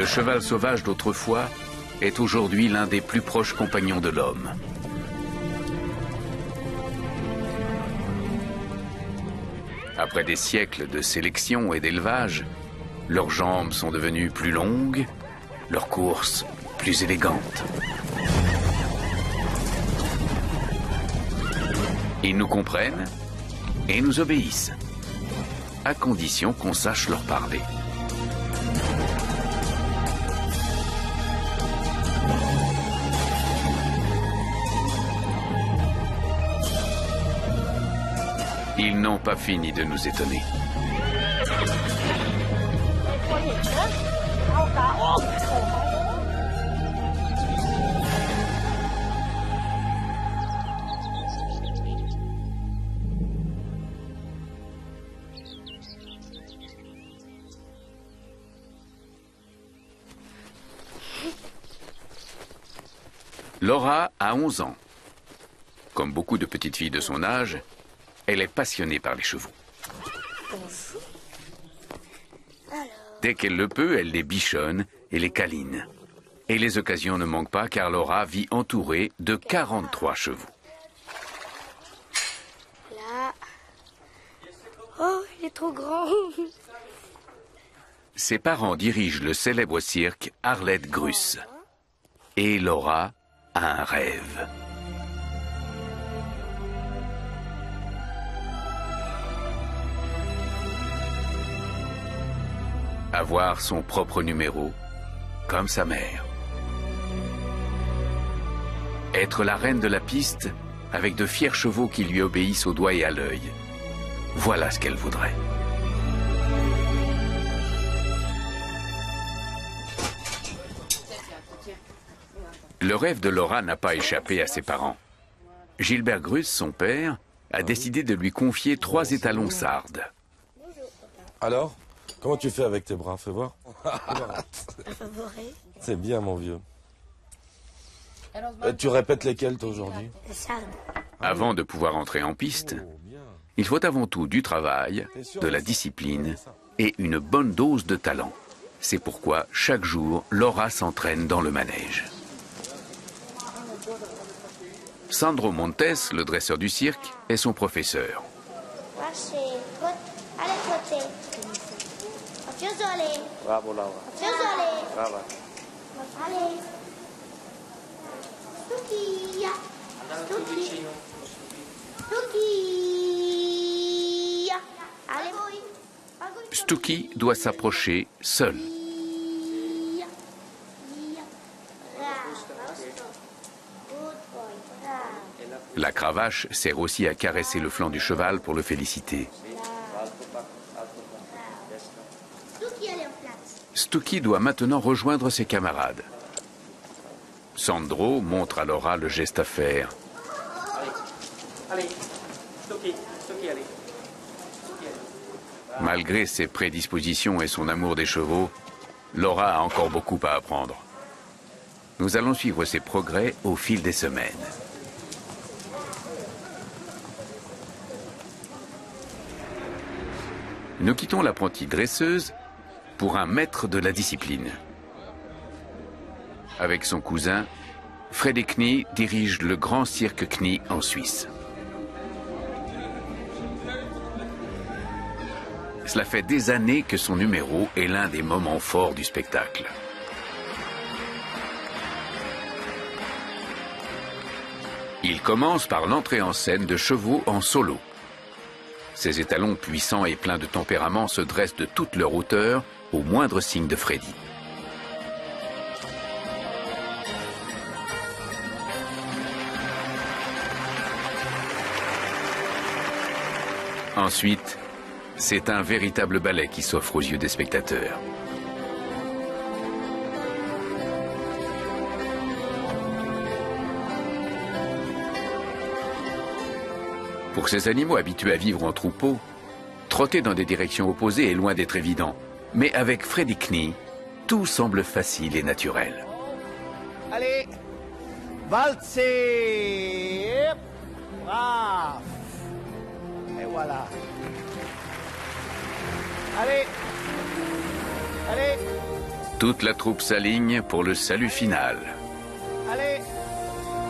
cheval sauvage d'autrefois est aujourd'hui l'un des plus proches compagnons de l'homme. Après des siècles de sélection et d'élevage, leurs jambes sont devenues plus longues, leurs courses plus élégantes. Ils nous comprennent et nous obéissent, à condition qu'on sache leur parler. Ils n'ont pas fini de nous étonner. Laura a 11 ans. Comme beaucoup de petites filles de son âge, elle est passionnée par les chevaux. Dès qu'elle le peut, elle les bichonne et les câline. Et les occasions ne manquent pas car Laura vit entourée de 43 chevaux. Là. Oh, il est trop grand. Ses parents dirigent le célèbre cirque Arlette Gruss. Et Laura a un rêve. Avoir son propre numéro, comme sa mère. Être la reine de la piste, avec de fiers chevaux qui lui obéissent au doigt et à l'œil. Voilà ce qu'elle voudrait. Le rêve de Laura n'a pas échappé à ses parents. Gilbert Gruss, son père, a décidé de lui confier 3 étalons sardes. Alors, comment tu fais avec tes bras? Fais voir. C'est bien, mon vieux. Tu répètes lesquels, toi, aujourd'hui? Avant de pouvoir entrer en piste, il faut avant tout du travail, de la discipline et une bonne dose de talent. C'est pourquoi, chaque jour, Laura s'entraîne dans le manège. Sandro Montes, le dresseur du cirque, est son professeur. Bravo, Laura. Bravo. Stucky doit s'approcher seul. La cravache sert aussi à caresser le flanc du cheval pour le féliciter. Stucky doit maintenant rejoindre ses camarades. Sandro montre à Laura le geste à faire. Allez, Stucky, allez. Malgré ses prédispositions et son amour des chevaux, Laura a encore beaucoup à apprendre. Nous allons suivre ses progrès au fil des semaines. Nous quittons l'apprentie dresseuse pour un maître de la discipline. Avec son cousin, Freddy Knie dirige le grand cirque Knie en Suisse. Cela fait des années que son numéro est l'un des moments forts du spectacle. Il commence par l'entrée en scène de chevaux en solo. Ces étalons puissants et pleins de tempérament se dressent de toute leur hauteur au moindre signe de Freddy. Ensuite, c'est un véritable ballet qui s'offre aux yeux des spectateurs. Pour ces animaux habitués à vivre en troupeau, trotter dans des directions opposées est loin d'être évident. Mais avec Freddy Knie, tout semble facile et naturel. Allez, valsez, brave. Et voilà. Allez, allez, Toute la troupe s'aligne pour le salut final. Allez,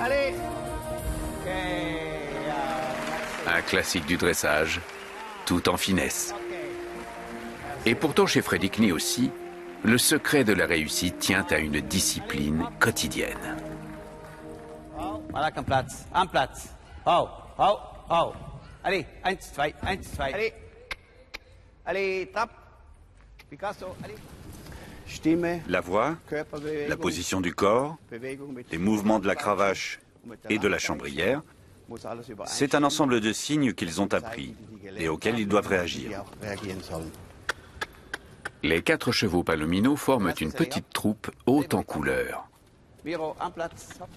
allez. Ok. Un classique du dressage, tout en finesse. Ok. Et pourtant chez Freddy Knie aussi, le secret de la réussite tient à une discipline quotidienne. Voilà qu'un Platz. Un Platz. Oh, oh, oh. Allez, 1, 2, 1, 2. Allez. Allez, trappe. Picasso, allez. Stimme, La voix, Körperbewegung, la position du corps, Bewegung mit les mouvements de la cravache et de la chambrière, muss alles übereinstimmen, c'est un ensemble de signes qu'ils ont appris et auxquels ils doivent die réagir. auch reagieren sollen. Les 4 chevaux Palomino forment une petite troupe haute en couleurs. Miro, un Platz. Hopp.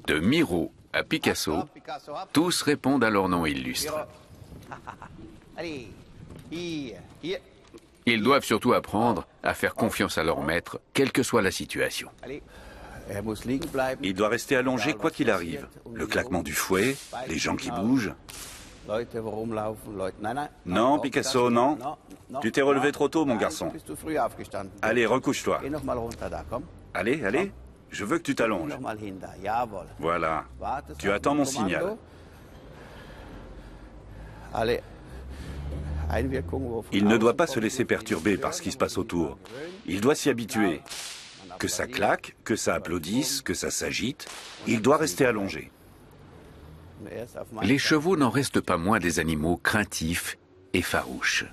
De Miro à Picasso, Hopp, Picasso, hopp. tous répondent à leur nom illustre. Miro. Allez, hier, hier. Ils doivent surtout apprendre à faire confiance à leur maître, quelle que soit la situation. Allez. Muss liegen bleiben. Il doit rester allongé quoi qu'il arrive. Le claquement du fouet, les gens qui bougent. Leute, wo rumlaufen, Leute. Nein, nein. Non, Picasso, non. Non, Tu t'es relevé non. trop tôt, mon Nein, garçon. bist du früh aufgestanden. Allez, recouche-toi. Geh noch mal runter da, komm. Allez, allez, je veux que tu Geh t'allonges. noch mal hin da, jawohl. Voilà. Wartest Tu auf attends mein mon Kommando. signal. Allez. Einwirkung, wo von Il ne doit pas außen se laisser kommt, perturber par ce qui se passe autour. Il doit s'y habituer. Que ça claque, que ça applaudisse, que ça s'agite, il doit rester allongé. erst auf mein Les chevaux n'en restent pas moins des animaux craintifs et farouches.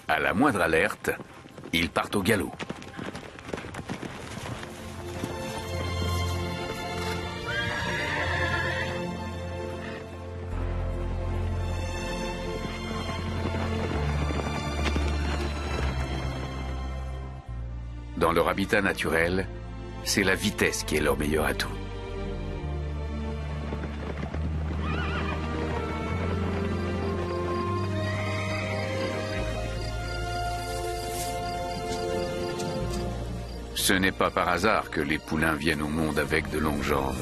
À la moindre alerte, ils partent au galop. Dans leur habitat naturel, c'est la vitesse qui est leur meilleur atout. Ce n'est pas par hasard que les poulains viennent au monde avec de longues jambes.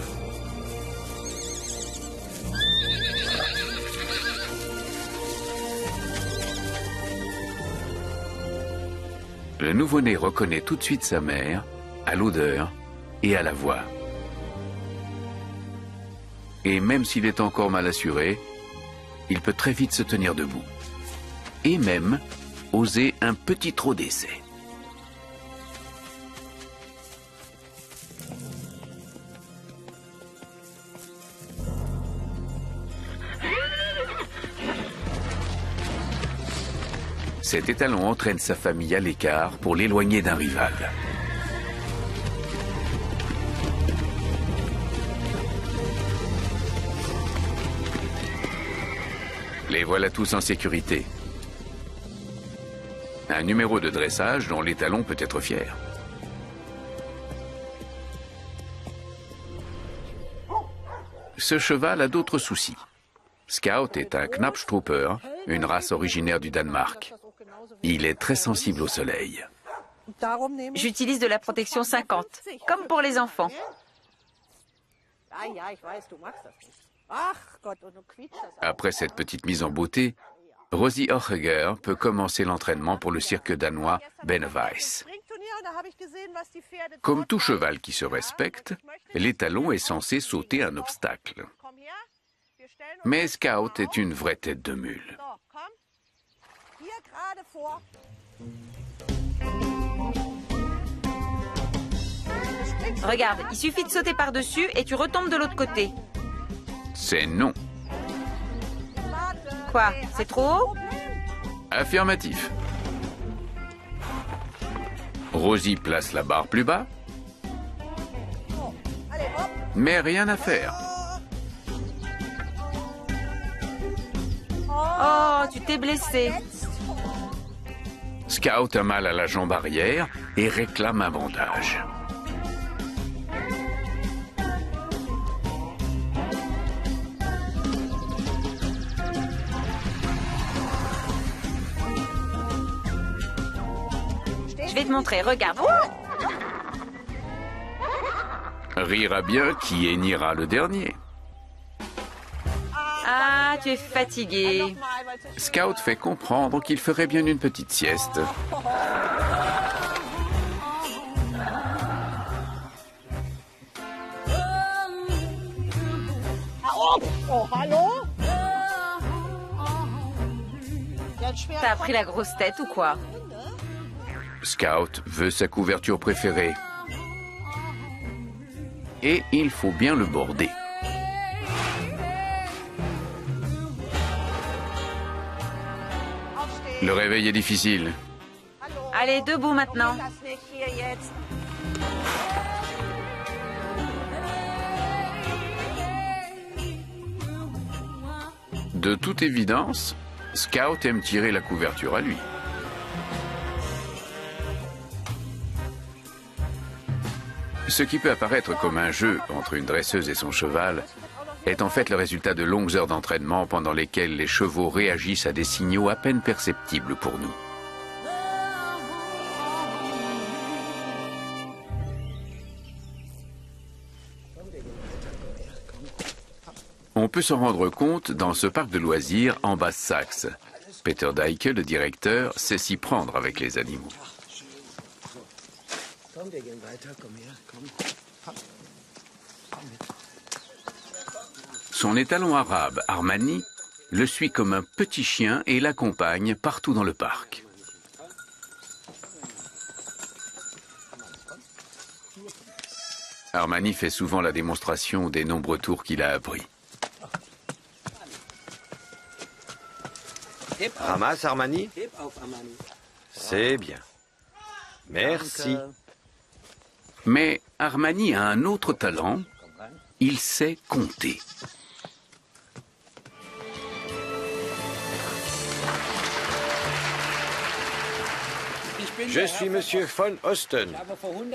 Le nouveau-né reconnaît tout de suite sa mère, à l'odeur et à la voix. Et même s'il est encore mal assuré, il peut très vite se tenir debout. Et même oser un petit trot d'essai. Cet étalon entraîne sa famille à l'écart pour l'éloigner d'un rival. Les voilà tous en sécurité. Un numéro de dressage dont l'étalon peut être fier. Ce cheval a d'autres soucis. Scout est un Knappstrupper, une race originaire du Danemark. Il est très sensible au soleil. J'utilise de la protection 50, comme pour les enfants. Après cette petite mise en beauté, Rosie Ochiger peut commencer l'entraînement pour le cirque danois Benneweis. Comme tout cheval qui se respecte, l'étalon est censé sauter un obstacle. Mais Scout est une vraie tête de mule. Regarde, il suffit de sauter par-dessus et tu retombes de l'autre côté. C'est non. Quoi? C'est trop haut? Affirmatif. Rosie place la barre plus bas. Mais rien à faire. Oh, tu t'es blessé. Scout a mal à la jambe arrière et réclame un bandage. Je vais te montrer, regarde. Rira bien qui hennira le dernier. Ah, tu es fatigué. Scout fait comprendre qu'il ferait bien une petite sieste. T'as pris la grosse tête ou quoi? Scout veut sa couverture préférée. Et il faut bien le border. Le réveil est difficile. Allez, debout maintenant. De toute évidence, Scout aime tirer la couverture à lui. Ce qui peut apparaître comme un jeu entre une dresseuse et son cheval est en fait le résultat de longues heures d'entraînement pendant lesquelles les chevaux réagissent à des signaux à peine perceptibles pour nous. On peut s'en rendre compte dans ce parc de loisirs en Basse-Saxe. Peter Deike, le directeur, sait s'y prendre avec les animaux. Son étalon arabe, Armani, le suit comme un petit chien et l'accompagne partout dans le parc. Armani fait souvent la démonstration des nombreux tours qu'il a appris. Ramasse, Armani. C'est bien. Merci. Mais Armani a un autre talent, il sait compter. Je suis Monsieur von Osten.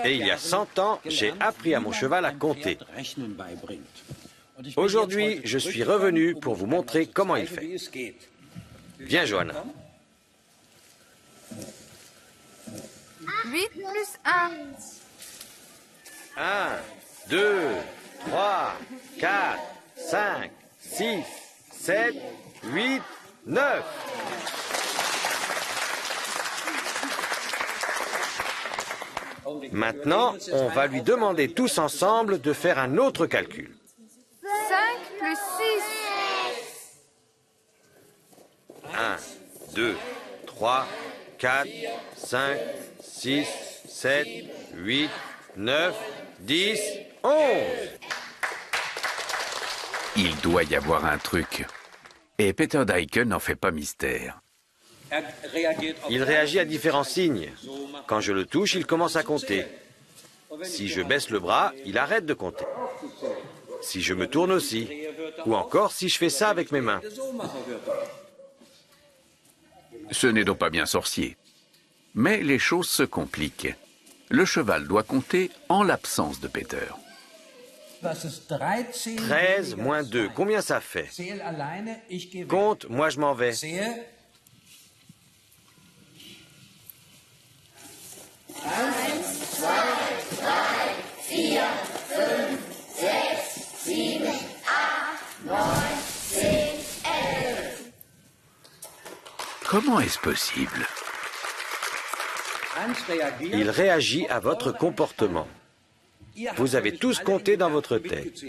Et il y a 100 ans, j'ai appris à mon cheval à compter. Aujourd'hui, je suis revenu pour vous montrer comment il fait. Viens, Johanna. 8 plus 1. 1, 2, 3, 4, 5, 6, 7, 8, 9. Maintenant, on va lui demander tous ensemble de faire un autre calcul. 5 plus 6. 1, 2, 3, 4, 5, 6, 7, 8, 9, 10, 11. Il doit y avoir un truc. Et Peter Deike n'en fait pas mystère. Il réagit à différents signes. Quand je le touche, il commence à compter. Si je baisse le bras, il arrête de compter. Si je me tourne aussi. Ou encore si je fais ça avec mes mains. Ce n'est donc pas bien sorcier. Mais les choses se compliquent. Le cheval doit compter en l'absence de Peter. 13 moins 2, combien ça fait? Compte, moi je m'en vais. 1, 2, 3, 4, 5, 6, 7, 8, 9, 10, 11. Comment est-ce possible? Il réagit à votre comportement. Vous avez tous compté dans votre tête.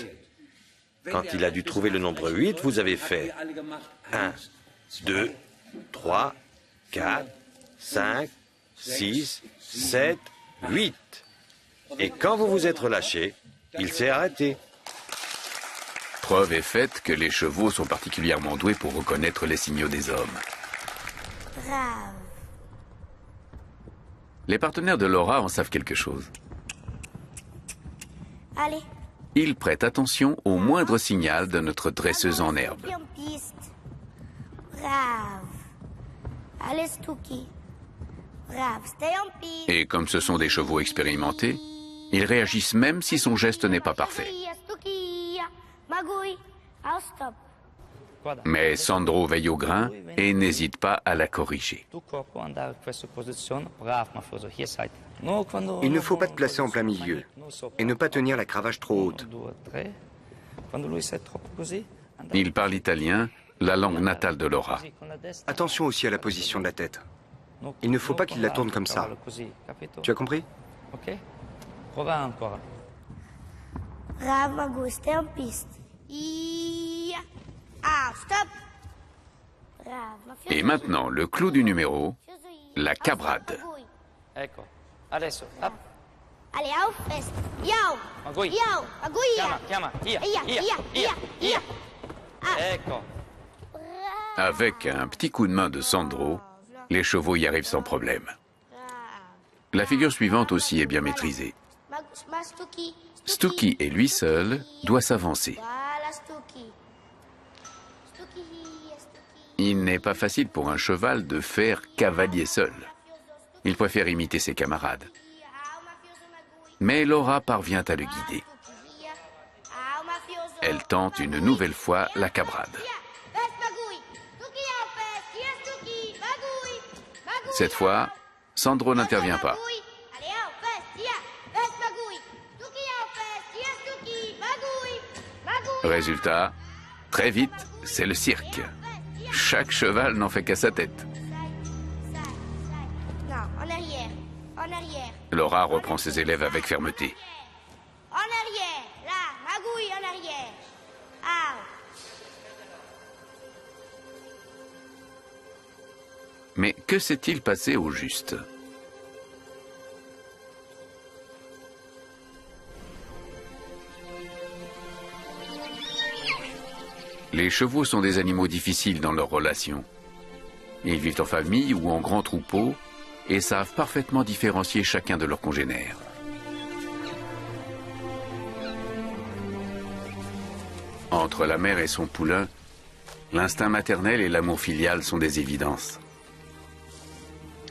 Quand il a dû trouver le nombre 8, vous avez fait 1, 2, 3, 4, 5, 6, 7, 8. Et quand vous vous êtes relâché, il s'est arrêté. Preuve est faite que les chevaux sont particulièrement doués pour reconnaître les signaux des hommes. Brave. Les partenaires de Laura en savent quelque chose. Allez. Ils prêtent attention au moindre signal de notre dresseuse en herbe. En piste. Brave. Allez, Stucky. Brave, stay en piste. Et comme ce sont des chevaux expérimentés, ils réagissent même si son geste n'est pas parfait. Stucky. Magui. I'll stop. Mais Sandro veille au grain et n'hésite pas à la corriger. Il ne faut pas te placer en plein milieu et ne pas tenir la cravache trop haute. Il parle italien la langue natale de Laura. Attention aussi à la position de la tête. Il ne faut pas qu'il la tourne comme ça. Tu as compris? Bravo, Magouille, c'était en piste. Ah, stop. Bravo. Et maintenant, le clou du numéro, la cabrade. Ecco, adesso, up. Allez, auf, fest. Yo. Magouille. Yo, Magouille. Chiama, ia. Ecco. Avec un petit coup de main de Sandro, les chevaux y arrivent sans problème. La figure suivante aussi est bien maîtrisée. Stouki et lui seul doit s'avancer. Voilà, Stouki. Il n'est pas facile pour un cheval de faire cavalier seul. Il préfère imiter ses camarades. Mais Laura parvient à le guider. Elle tente une nouvelle fois la cabrade. Cette fois, Sandro n'intervient pas. Résultat, très vite, c'est le cirque. Chaque cheval n'en fait qu'à sa tête. Non, en arrière. En arrière. Laura reprend ses élèves avec fermeté. En arrière. Là, Magouille, en arrière. Ah. Mais que s'est-il passé au juste? Les chevaux sont des animaux difficiles dans leurs relations. Ils vivent en famille ou en grands troupeaux et savent parfaitement différencier chacun de leurs congénères. Entre la mère et son poulain, l'instinct maternel et l'amour filial sont des évidences.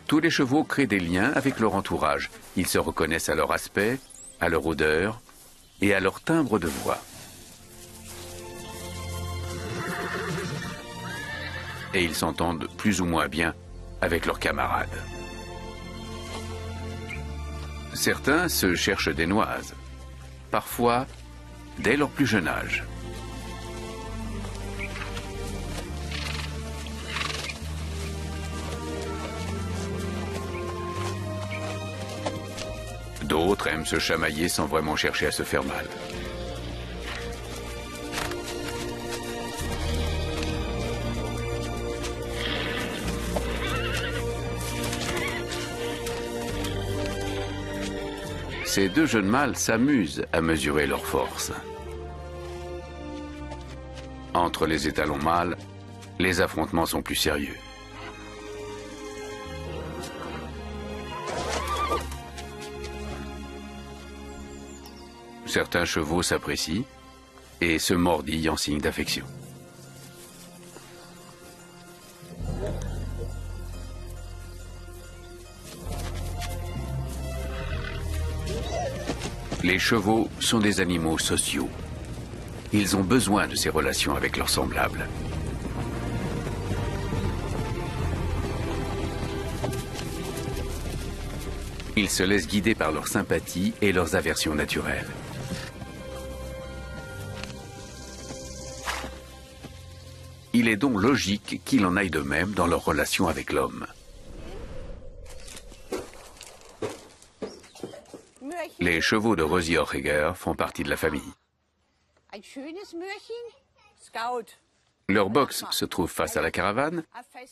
Tous les chevaux créent des liens avec leur entourage. Ils se reconnaissent à leur aspect, à leur odeur et à leur timbre de voix. Et ils s'entendent plus ou moins bien avec leurs camarades. Certains se cherchent des noises, parfois dès leur plus jeune âge. D'autres aiment se chamailler sans vraiment chercher à se faire mal. Ces deux jeunes mâles s'amusent à mesurer leur force. Entre les étalons mâles, les affrontements sont plus sérieux. Certains chevaux s'apprécient et se mordillent en signe d'affection. Les chevaux sont des animaux sociaux. Ils ont besoin de ces relations avec leurs semblables. Ils se laissent guider par leur sympathie et leurs aversions naturelles. Il est donc logique qu'il en aille de même dans leur relation avec l'homme. Les chevaux de Rosie Horriger font partie de la famille. Leur box se trouve face à la caravane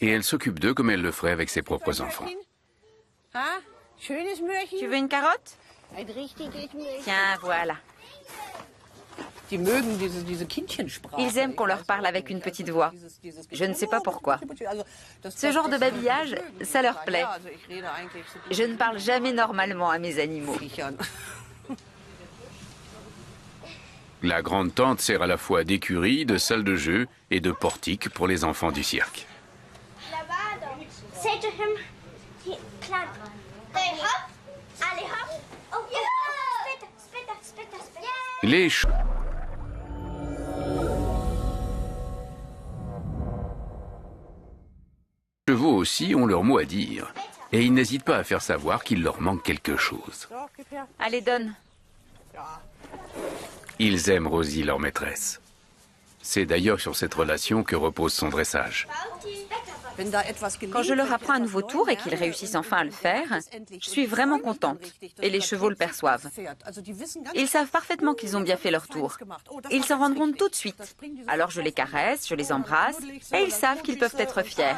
et elle s'occupe d'eux comme elle le ferait avec ses propres enfants. Tu veux une carotte? Tiens, voilà. Ils aiment qu'on leur parle avec une petite voix. Je ne sais pas pourquoi. Ce genre de babillage, ça leur plaît. Je ne parle jamais normalement à mes animaux. La grande tente sert à la fois d'écurie, de salle de jeu et de portique pour les enfants du cirque. Les chevaux aussi ont leur mot à dire et ils n'hésitent pas à faire savoir qu'il leur manque quelque chose. Allez, donne. Ils aiment Rosie, leur maîtresse. C'est d'ailleurs sur cette relation que repose son dressage. Quand je leur apprends un nouveau tour et qu'ils réussissent enfin à le faire, je suis vraiment contente et les chevaux le perçoivent. Ils savent parfaitement qu'ils ont bien fait leur tour. Ils s'en rendent compte tout de suite. Alors je les caresse, je les embrasse et ils savent qu'ils peuvent être fiers.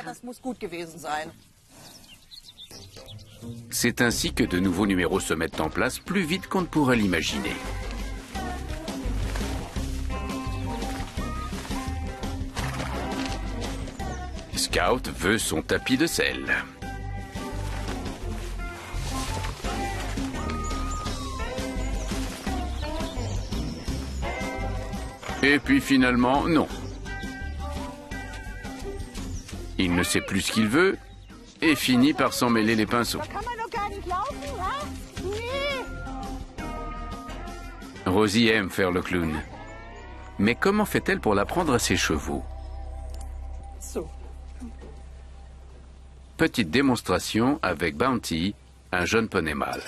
C'est ainsi que de nouveaux numéros se mettent en place plus vite qu'on ne pourrait l'imaginer. Scout veut son tapis de sel. Et puis finalement, non. Il ne sait plus ce qu'il veut et finit par s'en mêler les pinceaux. Rosie aime faire le clown. Mais comment fait-elle pour l'apprendre à ses chevaux? Petite démonstration avec Bounty, un jeune poney mâle.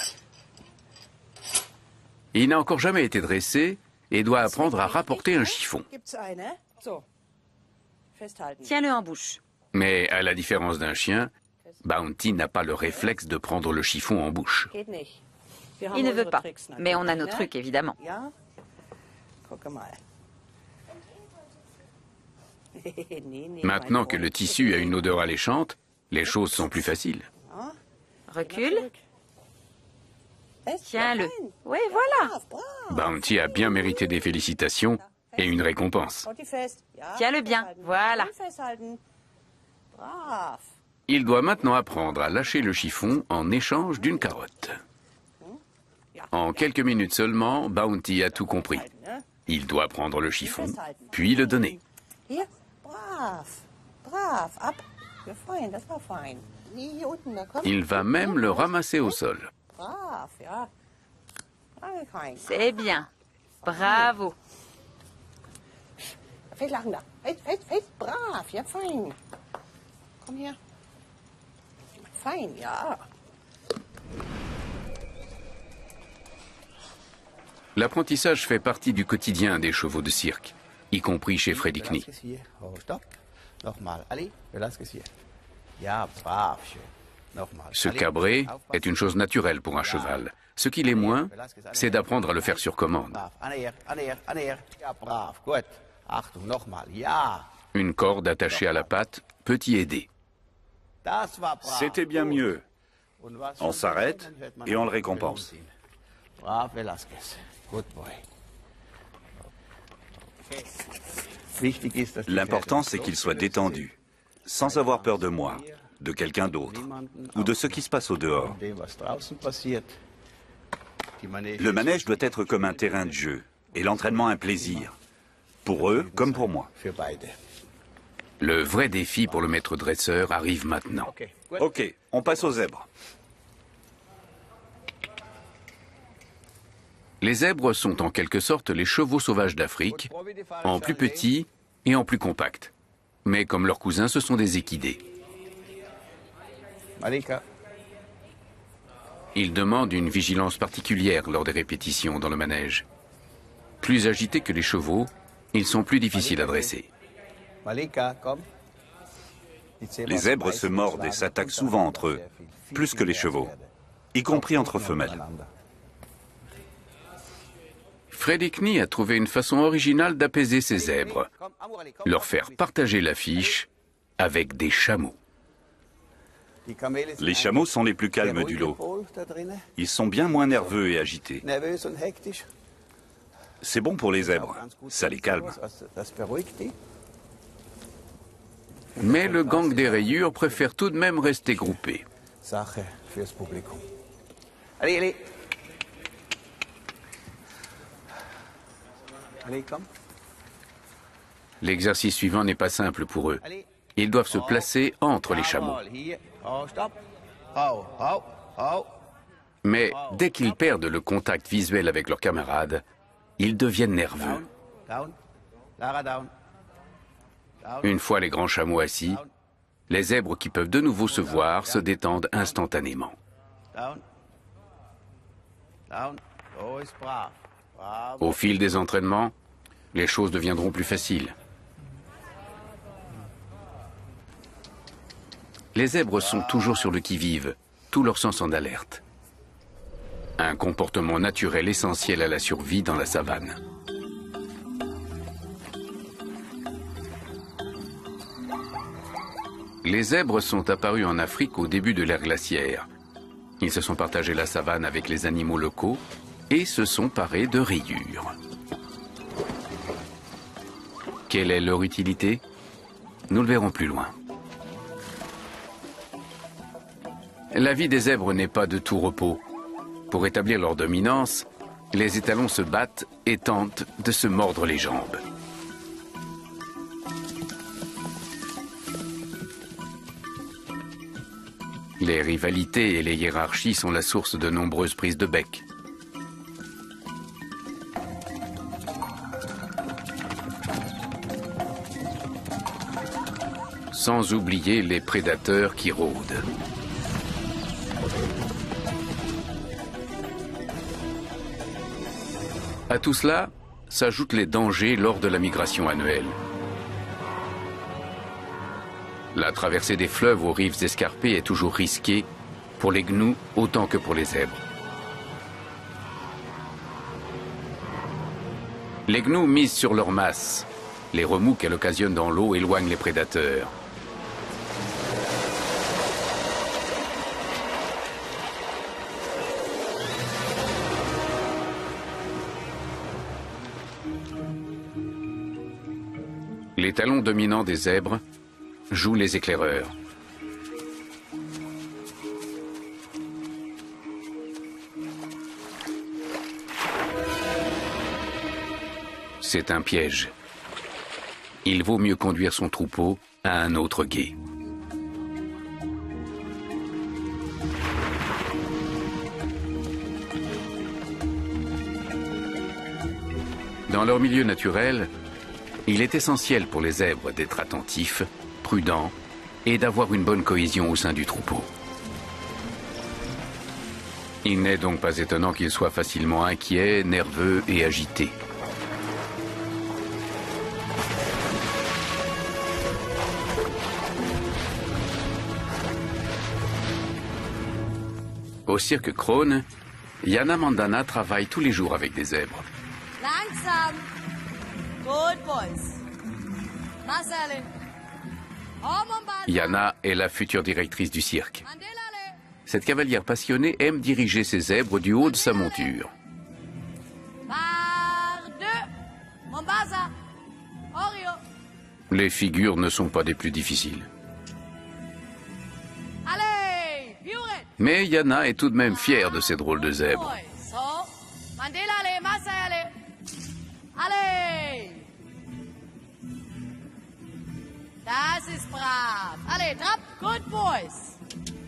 Il n'a encore jamais été dressé et doit apprendre à rapporter un chiffon. Tiens-le en bouche. Mais à la différence d'un chien, Bounty n'a pas le réflexe de prendre le chiffon en bouche. Il ne veut pas, mais on a nos trucs évidemment. Maintenant que le tissu a une odeur alléchante, les choses sont plus faciles. Recule. Tiens-le. Oui, voilà. Bounty a bien mérité des félicitations et une récompense. Tiens-le bien. Voilà. Il doit maintenant apprendre à lâcher le chiffon en échange d'une carotte. En quelques minutes seulement, Bounty a tout compris. Il doit prendre le chiffon, puis le donner. Il va même le ramasser au sol. C'est bien. Bravo. L'apprentissage fait partie du quotidien des chevaux de cirque, y compris chez Freddy Knie. Se cabrer est une chose naturelle pour un cheval. Ce qui l'est moins, c'est d'apprendre à le faire sur commande. Une corde attachée à la patte peut y aider. C'était bien mieux. On s'arrête et on le récompense. L'important, c'est qu'il soit détendu, sans avoir peur de moi, de quelqu'un d'autre, ou de ce qui se passe au dehors. Le manège doit être comme un terrain de jeu, et l'entraînement un plaisir, pour eux comme pour moi. Le vrai défi pour le maître dresseur arrive maintenant. Ok, on passe aux zèbres. Les zèbres sont en quelque sorte les chevaux sauvages d'Afrique, en plus petits et en plus compacts. Mais comme leurs cousins, ce sont des équidés. Ils demandent une vigilance particulière lors des répétitions dans le manège. Plus agités que les chevaux, ils sont plus difficiles à dresser. Les zèbres se mordent et s'attaquent souvent entre eux, plus que les chevaux, y compris entre femelles. Freddy Knie a trouvé une façon originale d'apaiser ces zèbres, leur faire partager l'affiche avec des chameaux. Les chameaux sont les plus calmes du lot. Ils sont bien moins nerveux et agités. C'est bon pour les zèbres, ça les calme. Mais le gang des rayures préfère tout de même rester groupé. Allez. L'exercice suivant n'est pas simple pour eux. Ils doivent se placer entre les chameaux. Mais dès qu'ils perdent le contact visuel avec leurs camarades, ils deviennent nerveux. Une fois les grands chameaux assis, les zèbres qui peuvent de nouveau se voir se détendent instantanément. Au fil des entraînements, les choses deviendront plus faciles. Les zèbres sont toujours sur le qui-vive, tout leur sens en alerte. Un comportement naturel essentiel à la survie dans la savane. Les zèbres sont apparus en Afrique au début de l'ère glaciaire. Ils se sont partagés la savane avec les animaux locaux et se sont parés de rayures. Quelle est leur utilité? Nous le verrons plus loin. La vie des zèbres n'est pas de tout repos. Pour établir leur dominance, les étalons se battent et tentent de se mordre les jambes. Les rivalités et les hiérarchies sont la source de nombreuses prises de bec. Sans oublier les prédateurs qui rôdent. À tout cela s'ajoutent les dangers lors de la migration annuelle. La traversée des fleuves aux rives escarpées est toujours risquée pour les gnous autant que pour les zèbres. Les gnous misent sur leur masse. Les remous qu'elle occasionne dans l'eau éloignent les prédateurs. Les talons dominants des zèbres jouent les éclaireurs. C'est un piège. Il vaut mieux conduire son troupeau à un autre gué. Dans leur milieu naturel, il est essentiel pour les zèbres d'être attentifs, prudents et d'avoir une bonne cohésion au sein du troupeau. Il n'est donc pas étonnant qu'ils soient facilement inquiets, nerveux et agités. Au cirque Krone, Jana Mandana travaille tous les jours avec des zèbres. Langsam. Good boys. Marcel. Jana est la future directrice du cirque. Cette cavalière passionnée aime diriger ses zèbres du haut de sa monture. Les figures ne sont pas des plus difficiles. Mais Jana est tout de même fière de ces drôles de zèbres. Das ist brav. Allez, trap, good boys.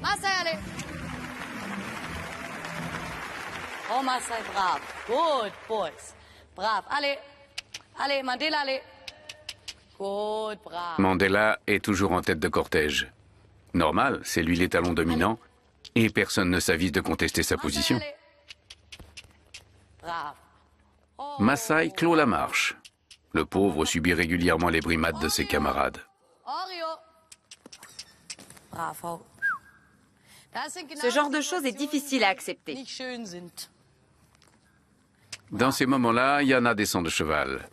Marcel, allez. Oh, Marcel, brav. Good boys. Brav. Allez. Allez, Mandela, allez. Good, brav. Mandela est toujours en tête de cortège. Normal, c'est lui l'étalon dominant et personne ne s'avise de contester sa position. Brav. Maasai clôt la marche. Le pauvre subit régulièrement les brimades de ses camarades. Ce genre de choses est difficile à accepter. Dans ces moments-là, Jana descend de cheval.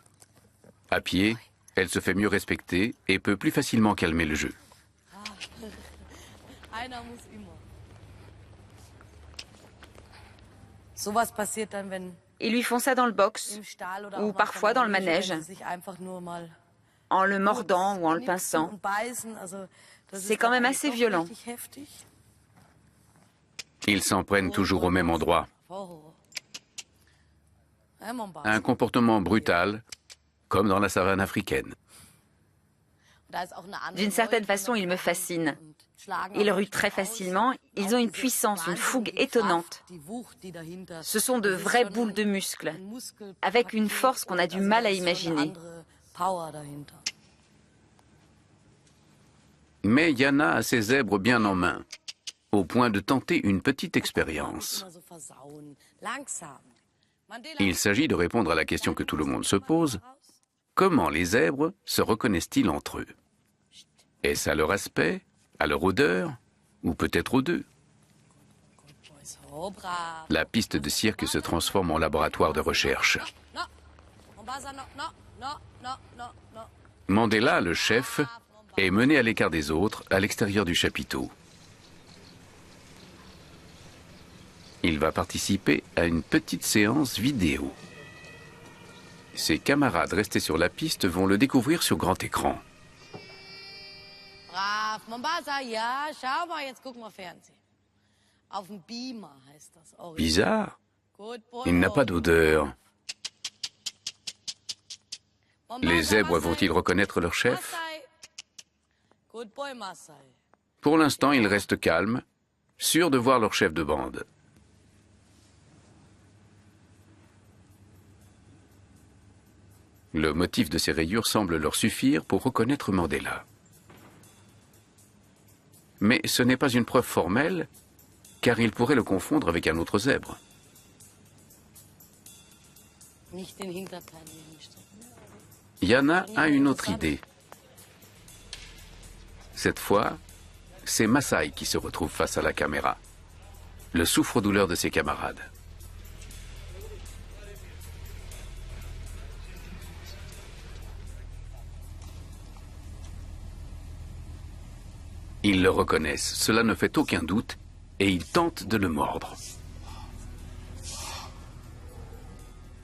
À pied, elle se fait mieux respecter et peut plus facilement calmer le jeu. Ils lui font ça dans le box ou parfois dans le manège, en le mordant ou en le pinçant. C'est quand même assez violent. Ils s'en prennent toujours au même endroit. Un comportement brutal, comme dans la savane africaine. D'une certaine façon, ils me fascinent. Ils ruent très facilement, ils ont une puissance, une fougue étonnante. Ce sont de vraies boules de muscles, avec une force qu'on a du mal à imaginer. Mais Jana a ses zèbres bien en main, au point de tenter une petite expérience. Il s'agit de répondre à la question que tout le monde se pose. Comment les zèbres se reconnaissent-ils entre eux? Est-ce à leur aspect À leur odeur, ou peut-être aux deux. La piste de cirque se transforme en laboratoire de recherche. Mandela, le chef, est mené à l'écart des autres, à l'extérieur du chapiteau. Il va participer à une petite séance vidéo. Ses camarades restés sur la piste vont le découvrir sur grand écran. Brav, Mombasa, ja, schau mal, jetzt gucken wir Fernsehen. Auf dem Beamer heißt das. Bizarre. Il n'a pas d'odeur. Les zèbres vont-ils reconnaître leur chef? Good boy, Masai. Pour l'instant, ils restent calmes, sûrs de voir leur chef de bande. Le motif de ces rayures semble leur suffire pour reconnaître Mandela. Mais ce n'est pas une preuve formelle, car ils pourraient le confondre avec un autre zèbre. Yana a une autre idée. Cette fois, c'est Masai qui se retrouve face à la caméra, le souffre-douleur de ses camarades. Ils le reconnaissent, cela ne fait aucun doute, et ils tentent de le mordre.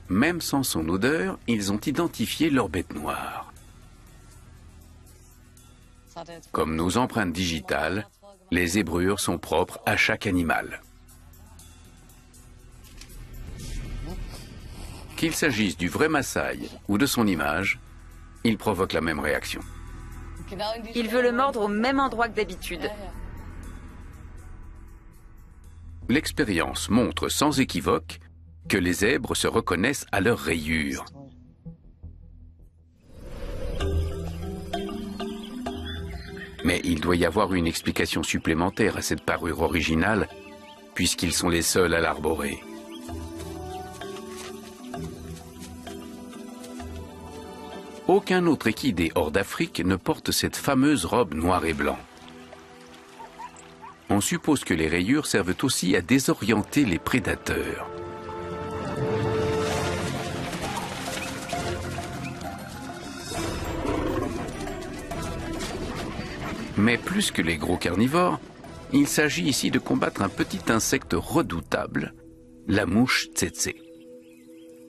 Même sans son odeur, ils ont identifié leur bête noire. Comme nos empreintes digitales, les zébrures sont propres à chaque animal. Qu'il s'agisse du vrai Maasai ou de son image, il provoque la même réaction. Il veut le mordre au même endroit que d'habitude. L'expérience montre sans équivoque que les zèbres se reconnaissent à leurs rayures. Mais il doit y avoir une explication supplémentaire à cette parure originale, puisqu'ils sont les seuls à l'arborer. Aucun autre équidé hors d'Afrique ne porte cette fameuse robe noir et blanc. On suppose que les rayures servent aussi à désorienter les prédateurs. Mais plus que les gros carnivores, il s'agit ici de combattre un petit insecte redoutable, la mouche tsetse.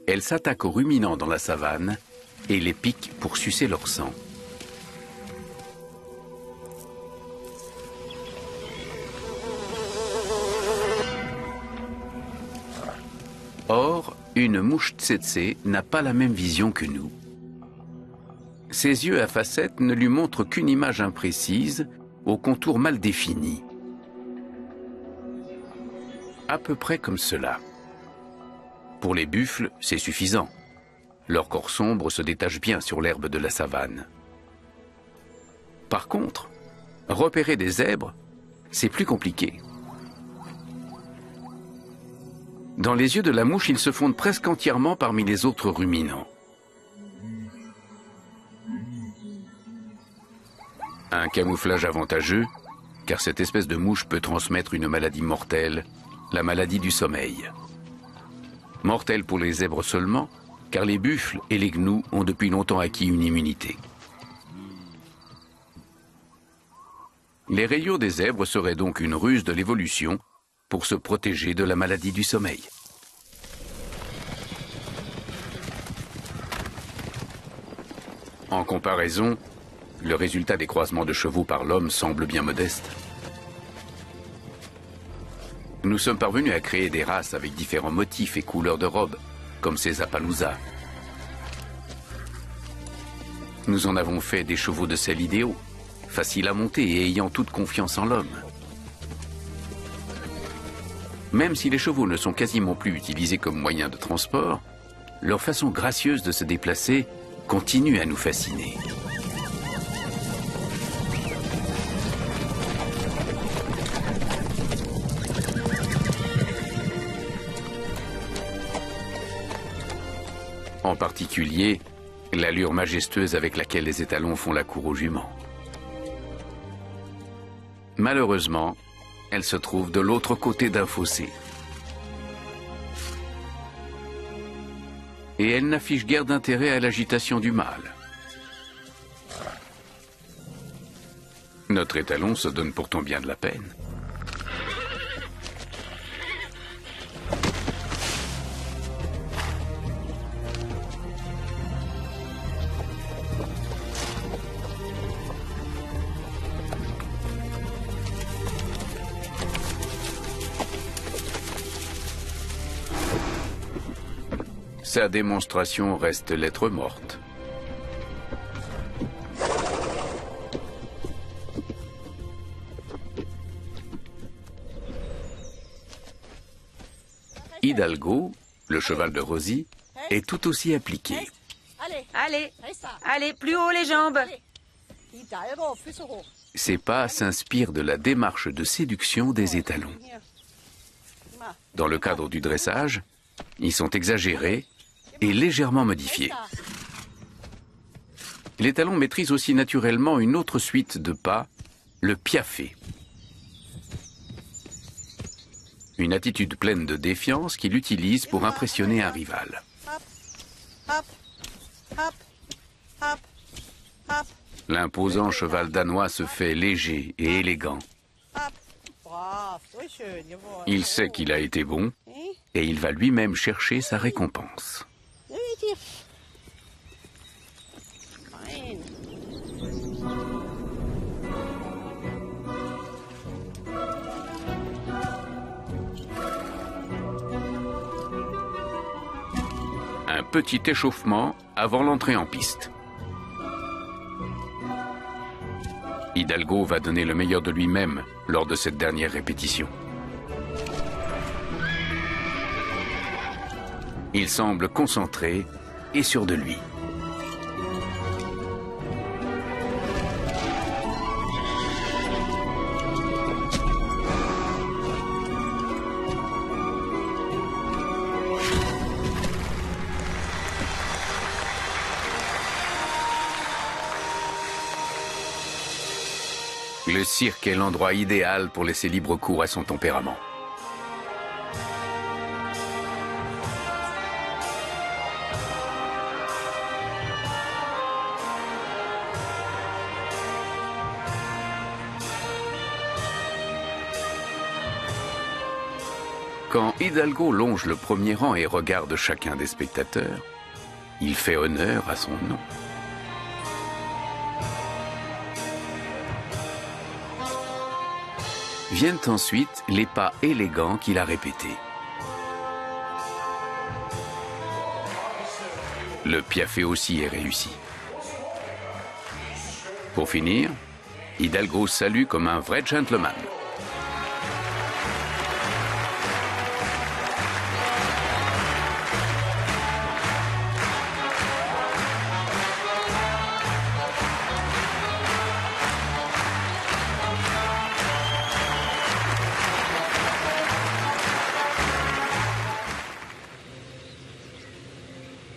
Elle s'attaque aux ruminants dans la savane et les pique pour sucer leur sang. Or, une mouche tsetse n'a pas la même vision que nous. Ses yeux à facettes ne lui montrent qu'une image imprécise, aux contours mal définis. À peu près comme cela. Pour les buffles, c'est suffisant. Leur corps sombre se détache bien sur l'herbe de la savane. Par contre, repérer des zèbres, c'est plus compliqué. Dans les yeux de la mouche, ils se fondent presque entièrement parmi les autres ruminants. Un camouflage avantageux, car cette espèce de mouche peut transmettre une maladie mortelle, la maladie du sommeil. Mortelle pour les zèbres seulement, car les buffles et les gnous ont depuis longtemps acquis une immunité. Les rayures des zèbres seraient donc une ruse de l'évolution pour se protéger de la maladie du sommeil. En comparaison, le résultat des croisements de chevaux par l'homme semble bien modeste. Nous sommes parvenus à créer des races avec différents motifs et couleurs de robes, comme ces Appaloosas. Nous en avons fait des chevaux de selle idéaux, faciles à monter et ayant toute confiance en l'homme. Même si les chevaux ne sont quasiment plus utilisés comme moyen de transport, leur façon gracieuse de se déplacer continue à nous fasciner. En particulier, l'allure majestueuse avec laquelle les étalons font la cour aux juments. Malheureusement, elle se trouve de l'autre côté d'un fossé. Et elle n'affiche guère d'intérêt à l'agitation du mâle. Notre étalon se donne pourtant bien de la peine. Sa démonstration reste lettre morte. Hidalgo, le cheval de Rosie, est tout aussi appliqué. Allez, allez, plus haut les jambes. Ses pas s'inspirent de la démarche de séduction des étalons. Dans le cadre du dressage, ils sont exagérés et légèrement modifiés. L'étalon maîtrise aussi naturellement une autre suite de pas, le piafé. Une attitude pleine de défiance qu'il utilise pour impressionner un rival. L'imposant cheval danois se fait léger et élégant. Il sait qu'il a été bon et il va lui-même chercher sa récompense. Un petit échauffement avant l'entrée en piste. Hidalgo va donner le meilleur de lui-même lors de cette dernière répétition. Il semble concentré et sûr de lui. Le cirque est l'endroit idéal pour laisser libre cours à son tempérament. Quand Hidalgo longe le premier rang et regarde chacun des spectateurs, il fait honneur à son nom. Viennent ensuite les pas élégants qu'il a répétés. Le piafé aussi est réussi. Pour finir, Hidalgo salue comme un vrai gentleman.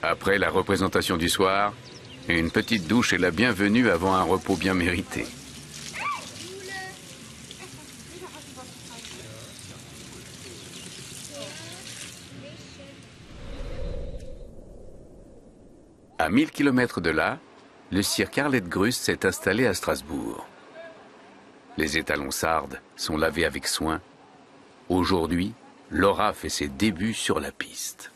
Après la représentation du soir, une petite douche est la bienvenue avant un repos bien mérité. À 1000 km de là, le cirque Arlette Grust s'est installé à Strasbourg. Les étalons sardes sont lavés avec soin. Aujourd'hui, Laura fait ses débuts sur la piste.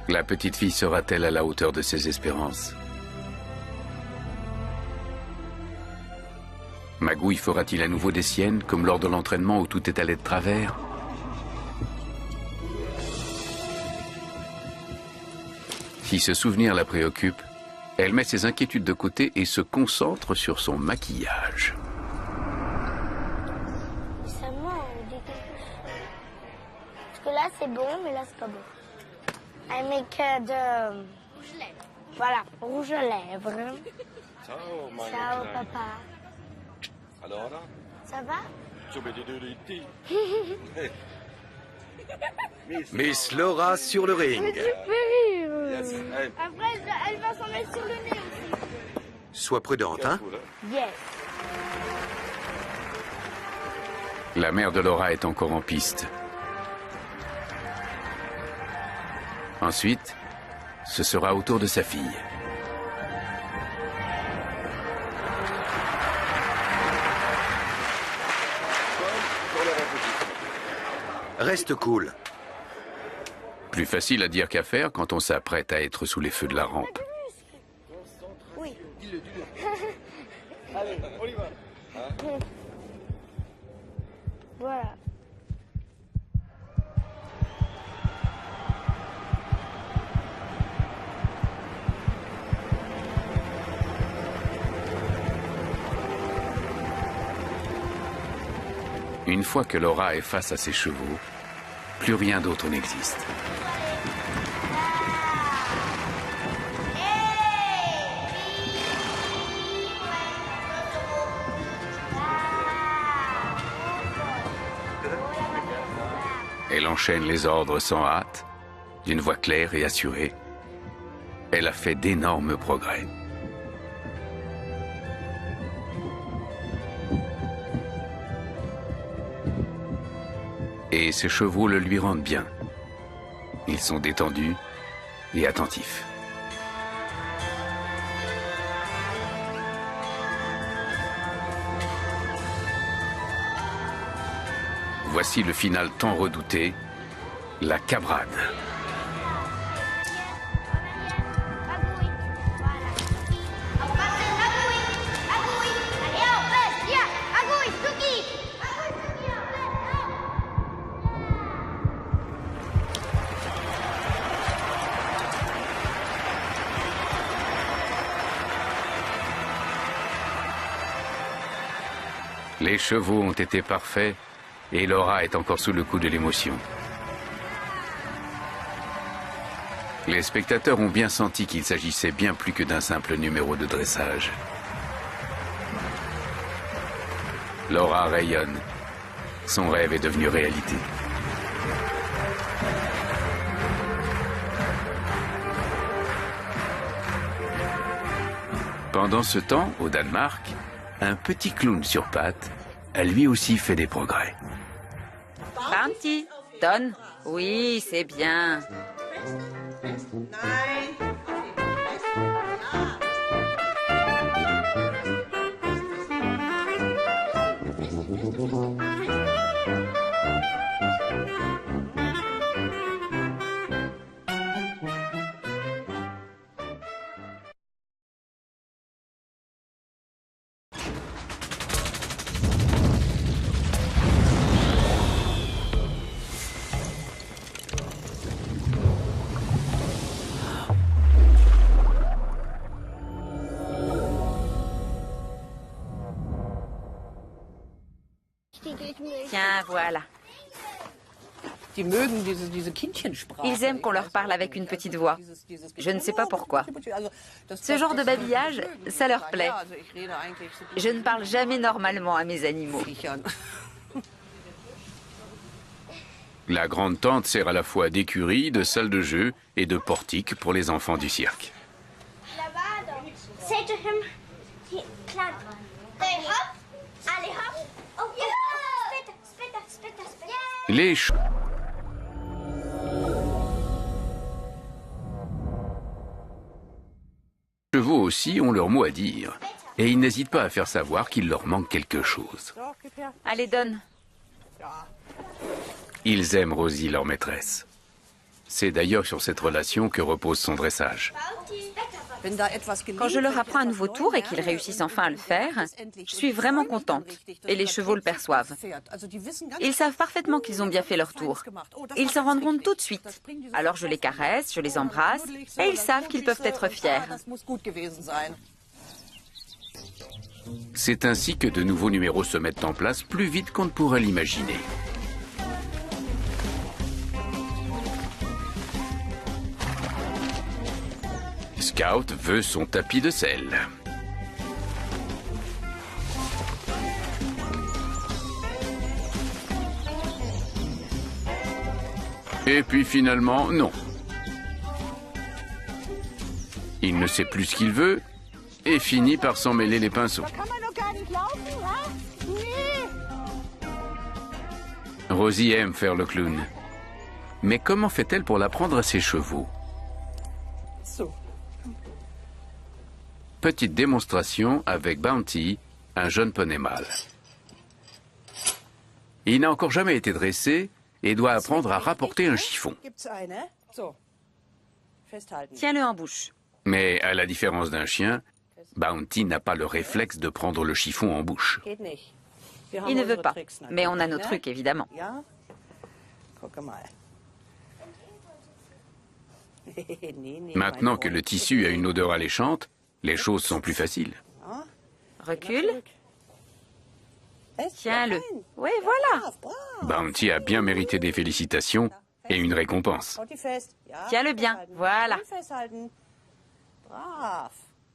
La petite fille sera-t-elle à la hauteur de ses espérances? Magouille fera-t-il à nouveau des siennes, comme lors de l'entraînement où tout est allé de travers? Si ce souvenir la préoccupe, elle met ses inquiétudes de côté et se concentre sur son maquillage. C'est moi, on dit quelque chose. Parce que là, c'est bon, mais là, c'est pas bon. Avec de... rouge lèvres. Voilà, rouge lèvres. Ciao, Ciao, papa. Alors, Ça va? Miss Laura sur le ring. Tu fais rire. Après, elle va s'en mettre sur le nez aussi. Sois prudente, hein? Yes. La mère de Laura est encore en piste. Ensuite, ce sera au tour de sa fille. Reste cool. Plus facile à dire qu'à faire quand on s'apprête à être sous les feux de la rampe. Oui. Allez, on y va. Voilà. Une fois que Laura est face à ses chevaux, plus rien d'autre n'existe. Elle enchaîne les ordres sans hâte, d'une voix claire et assurée. Elle a fait d'énormes progrès. Et ses chevaux le lui rendent bien. Ils sont détendus et attentifs. Voici le final tant redouté, la cabrade. Les chevaux ont été parfaits et Laura est encore sous le coup de l'émotion. Les spectateurs ont bien senti qu'il s'agissait bien plus que d'un simple numéro de dressage. Laura rayonne. Son rêve est devenu réalité. Pendant ce temps, au Danemark, un petit clown sur pattes a lui aussi fait des progrès. Bounty, Don. Oui, c'est bien. Tiens, voilà. Ils aiment qu'on leur parle avec une petite voix. Je ne sais pas pourquoi. Ce genre de babillage, ça leur plaît. Je ne parle jamais normalement à mes animaux. La grande tente sert à la fois d'écurie, de salle de jeu et de portique pour les enfants du cirque. Les chevaux aussi ont leur mot à dire et ils n'hésitent pas à faire savoir qu'il leur manque quelque chose. Allez, Don. Ils aiment Rosie, leur maîtresse. C'est d'ailleurs sur cette relation que repose son dressage. Quand je leur apprends un nouveau tour et qu'ils réussissent enfin à le faire, je suis vraiment contente. Et les chevaux le perçoivent. Ils savent parfaitement qu'ils ont bien fait leur tour. Ils s'en rendent compte tout de suite. Alors je les caresse, je les embrasse, et ils savent qu'ils peuvent être fiers. C'est ainsi que de nouveaux numéros se mettent en place plus vite qu'on ne pourrait l'imaginer. Scout veut son tapis de sel. Et puis finalement, non. Il ne sait plus ce qu'il veut et finit par s'en mêler les pinceaux. Rosie aime faire le clown. Mais comment fait-elle pour l'apprendre à ses chevaux? Petite démonstration avec Bounty, un jeune poney mâle. Il n'a encore jamais été dressé et doit apprendre à rapporter un chiffon. Tiens-le en bouche. Mais à la différence d'un chien, Bounty n'a pas le réflexe de prendre le chiffon en bouche. Il ne veut pas, mais on a nos trucs, évidemment. Maintenant que le tissu a une odeur alléchante, les choses sont plus faciles. Recule. Tiens-le. Oui, voilà. Bounty a bien mérité des félicitations et une récompense. Tiens-le bien. Voilà.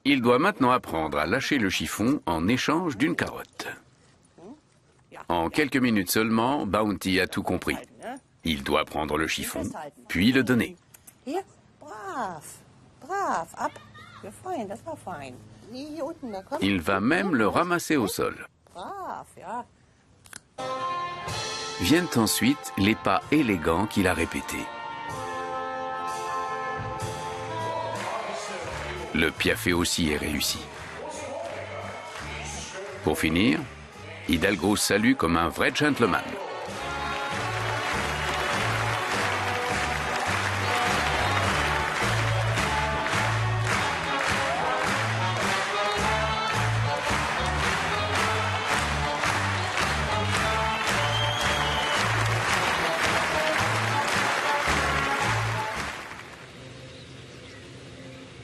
Il doit maintenant apprendre à lâcher le chiffon en échange d'une carotte. En quelques minutes seulement, Bounty a tout compris. Il doit prendre le chiffon, puis le donner. Il va même le ramasser au sol. Viennent ensuite les pas élégants qu'il a répétés. Le piaffe aussi est réussi. Pour finir, Hidalgo salue comme un vrai gentleman.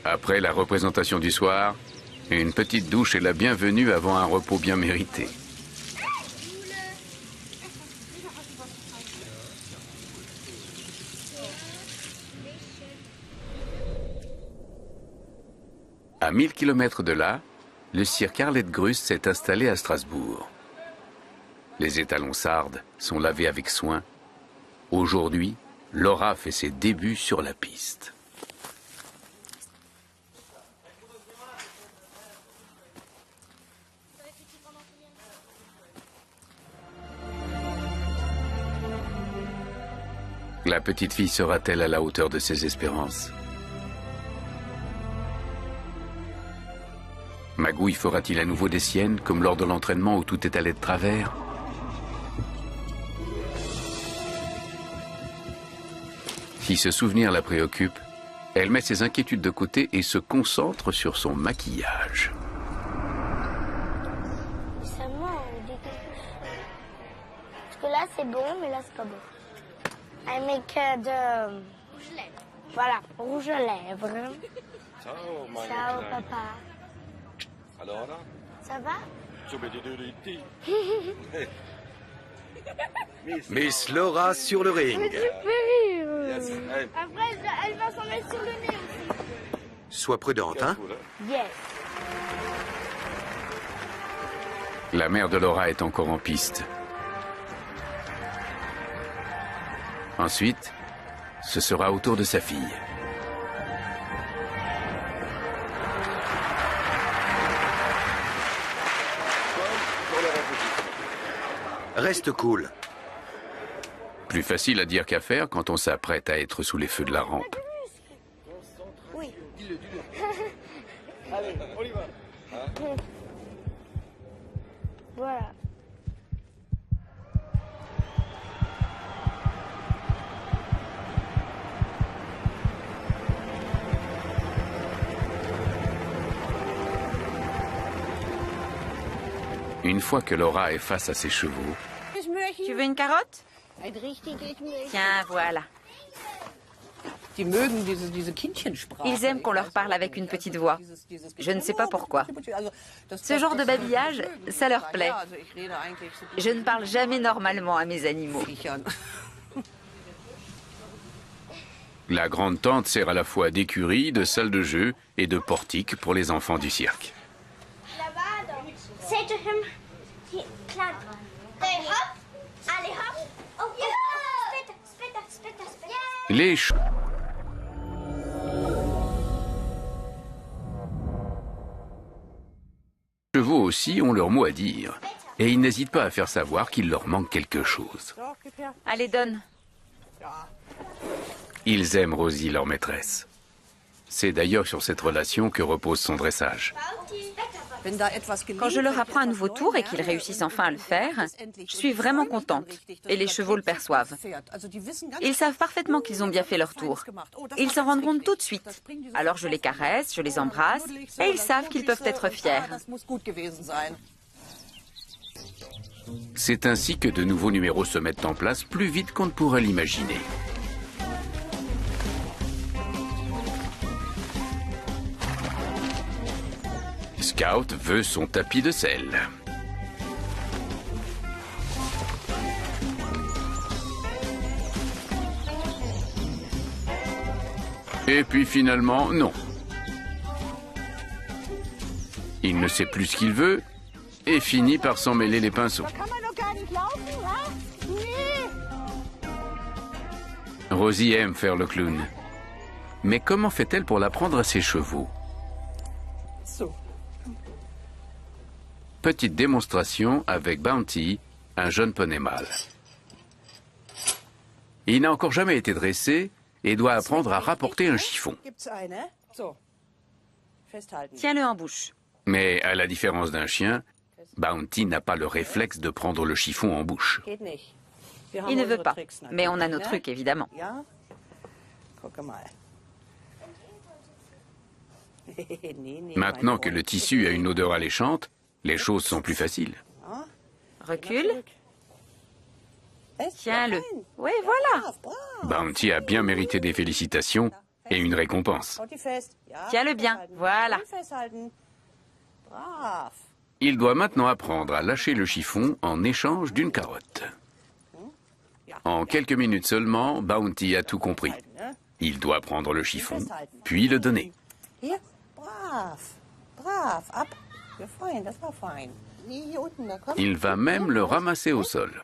Après la représentation du soir, une petite douche est la bienvenue avant un repos bien mérité. À 1000 km de là, le cirque Arlette Gruss s'est installé à Strasbourg. Les étalons sardes sont lavés avec soin. Aujourd'hui, Laura fait ses débuts sur la piste. La petite fille sera-t-elle à la hauteur de ses espérances? Magouille fera-t-il à nouveau des siennes, comme lors de l'entraînement où tout est allé de travers? Si ce souvenir la préoccupe, elle met ses inquiétudes de côté et se concentre sur son maquillage. Ça manque. Parce que là c'est bon, mais là c'est pas bon. I make de... Voilà, rouge à lèvres. Ciao, papa. Ça va? Miss Laura sur le ring. Après, elle va s'en mettre sur le nez aussi. Sois prudente, hein? Yes. La mère de Laura est encore en piste. Ensuite, ce sera au tour de sa fille. Reste cool. Plus facile à dire qu'à faire quand on s'apprête à être sous les feux de la rampe. Oui. Allez, on y va. Voilà. Une fois que Laura est face à ses chevaux, Tu veux une carotte? Tiens, voilà. Ils aiment qu'on leur parle avec une petite voix. Je ne sais pas pourquoi. Ce genre de babillage, ça leur plaît. Je ne parle jamais normalement à mes animaux. la grande tente sert à la fois d'écurie, de salle de jeu et de portique pour les enfants du cirque. Say to him, clap. Hey, hop. Allez, hop. Oh, yeah. Spit, spit, spit, spit. Les chevaux aussi ont leur mot à dire. Et ils n'hésitent pas à faire savoir qu'il leur manque quelque chose. Allez, donne. Ils aiment Rosie, leur maîtresse. C'est d'ailleurs sur cette relation que repose son dressage. Quand je leur apprends un nouveau tour et qu'ils réussissent enfin à le faire, je suis vraiment contente. Et les chevaux le perçoivent. Ils savent parfaitement qu'ils ont bien fait leur tour. Ils s'en rendent compte tout de suite. Alors je les caresse, je les embrasse, et ils savent qu'ils peuvent être fiers. C'est ainsi que de nouveaux numéros se mettent en place plus vite qu'on ne pourrait l'imaginer. Scout veut son tapis de sel. Et puis finalement, non. Il ne sait plus ce qu'il veut et finit par s'en mêler les pinceaux. Rosie aime faire le clown. Mais comment fait-elle pour l'apprendre à ses chevaux? Petite démonstration avec Bounty, un jeune poney mâle. Il n'a encore jamais été dressé et doit apprendre à rapporter un chiffon. Tiens-le en bouche. Mais à la différence d'un chien, Bounty n'a pas le réflexe de prendre le chiffon en bouche. Il ne veut pas, mais on a nos trucs, évidemment. Maintenant que le tissu a une odeur alléchante, les choses sont plus faciles. Recule. Tiens-le. Oui, voilà. Bounty a bien mérité des félicitations et une récompense. Tiens-le bien, voilà. Il doit maintenant apprendre à lâcher le chiffon en échange d'une carotte. En quelques minutes seulement, Bounty a tout compris. Il doit prendre le chiffon, puis le donner. Il va même le ramasser au sol.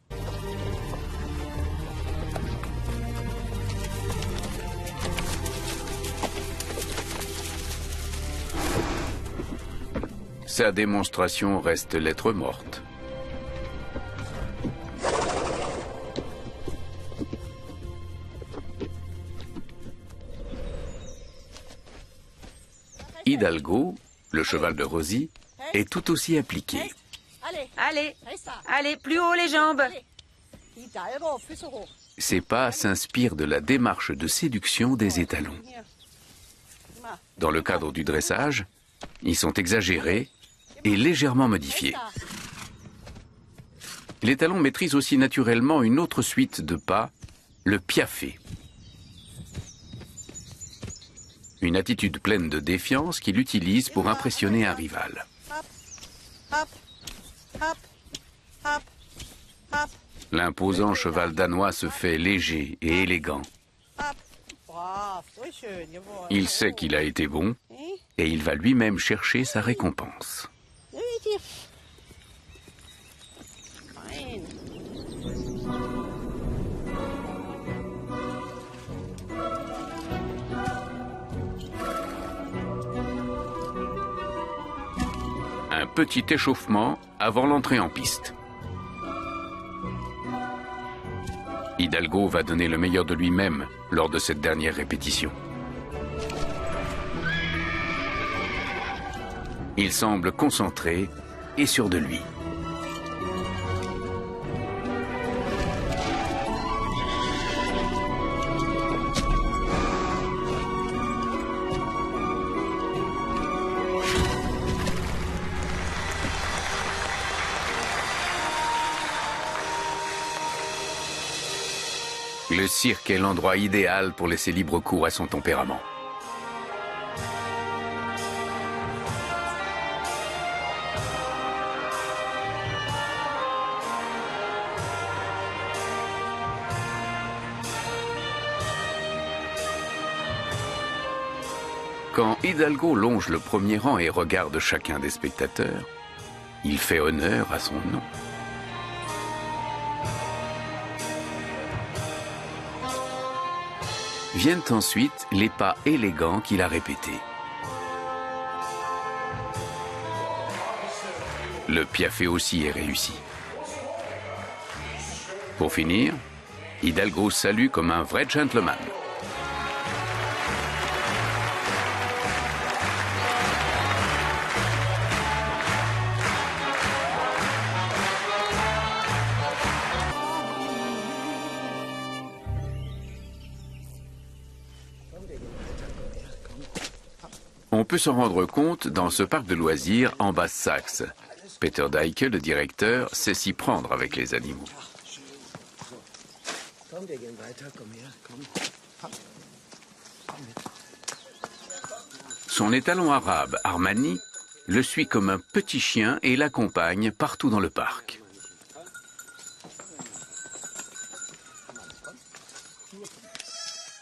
Sa démonstration reste lettre morte. Hidalgo, le cheval de Rosie, est tout aussi appliqué. Allez, allez, plus haut les jambes. Ses pas s'inspirent de la démarche de séduction des étalons. Dans le cadre du dressage, ils sont exagérés et légèrement modifiés. L'étalon maîtrise aussi naturellement une autre suite de pas, le piaffé. Une attitude pleine de défiance qu'il utilise pour impressionner un rival. L'imposant cheval danois se fait léger et élégant. Il sait qu'il a été bon et il va lui-même chercher sa récompense. Un petit échauffement avant l'entrée en piste. Hidalgo va donner le meilleur de lui-même lors de cette dernière répétition. Il semble concentré et sûr de lui. Le cirque est l'endroit idéal pour laisser libre cours à son tempérament. Quand Hidalgo longe le premier rang et regarde chacun des spectateurs, il fait honneur à son nom. Viennent ensuite les pas élégants qu'il a répétés. Le piaffe aussi est réussi. Pour finir, Hidalgo salue comme un vrai gentleman. On peut s'en rendre compte dans ce parc de loisirs en Basse-Saxe. Peter Deike, le directeur, sait s'y prendre avec les animaux. Son étalon arabe, Armani, le suit comme un petit chien et l'accompagne partout dans le parc.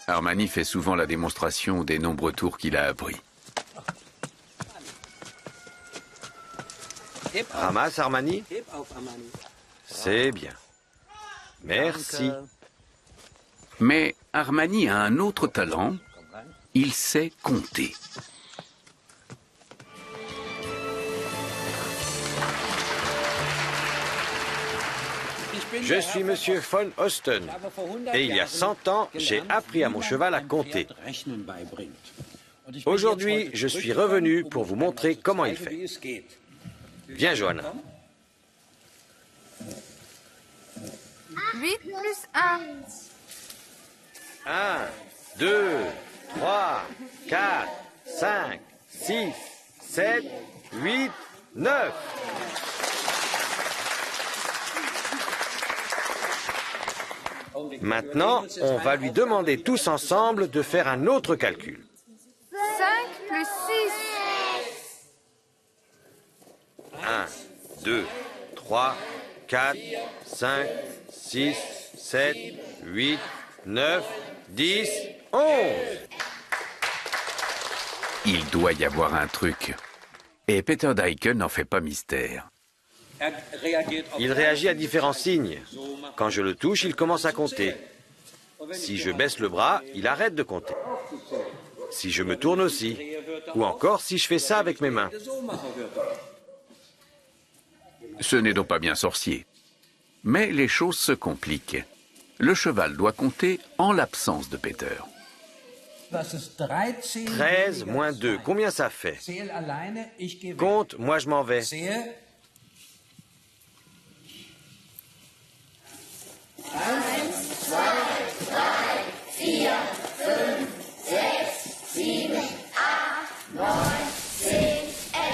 Armani fait souvent la démonstration des nombreux tours qu'il a appris. Ramasse, Armani. C'est bien. Merci. Mais Armani a un autre talent. Il sait compter. Je suis Monsieur von Osten. Et il y a 100 ans, j'ai appris à mon cheval à compter. Aujourd'hui, je suis revenu pour vous montrer comment il fait. Viens, Johanna. 8 plus 1. 1, 2, 3, 4, 5, 6, 7, 8, 9. Maintenant, on va lui demander tous ensemble de faire un autre calcul. 5 plus 6. 1, 2, 3, 4, 5, 6, 7, 8, 9, 10, 11. Il doit y avoir un truc. Et Peter Deike n'en fait pas mystère. Il réagit à différents signes. Quand je le touche, il commence à compter. Si je baisse le bras, il arrête de compter. Si je me tourne aussi. Ou encore si je fais ça avec mes mains. Ce n'est donc pas bien sorcier. Mais les choses se compliquent. Le cheval doit compter en l'absence de Peter. 13 moins 2, combien ça fait? Compte, moi je m'en vais. 1, 2, 3, 4, 5, 6, 7, 8, 9, 10, 11.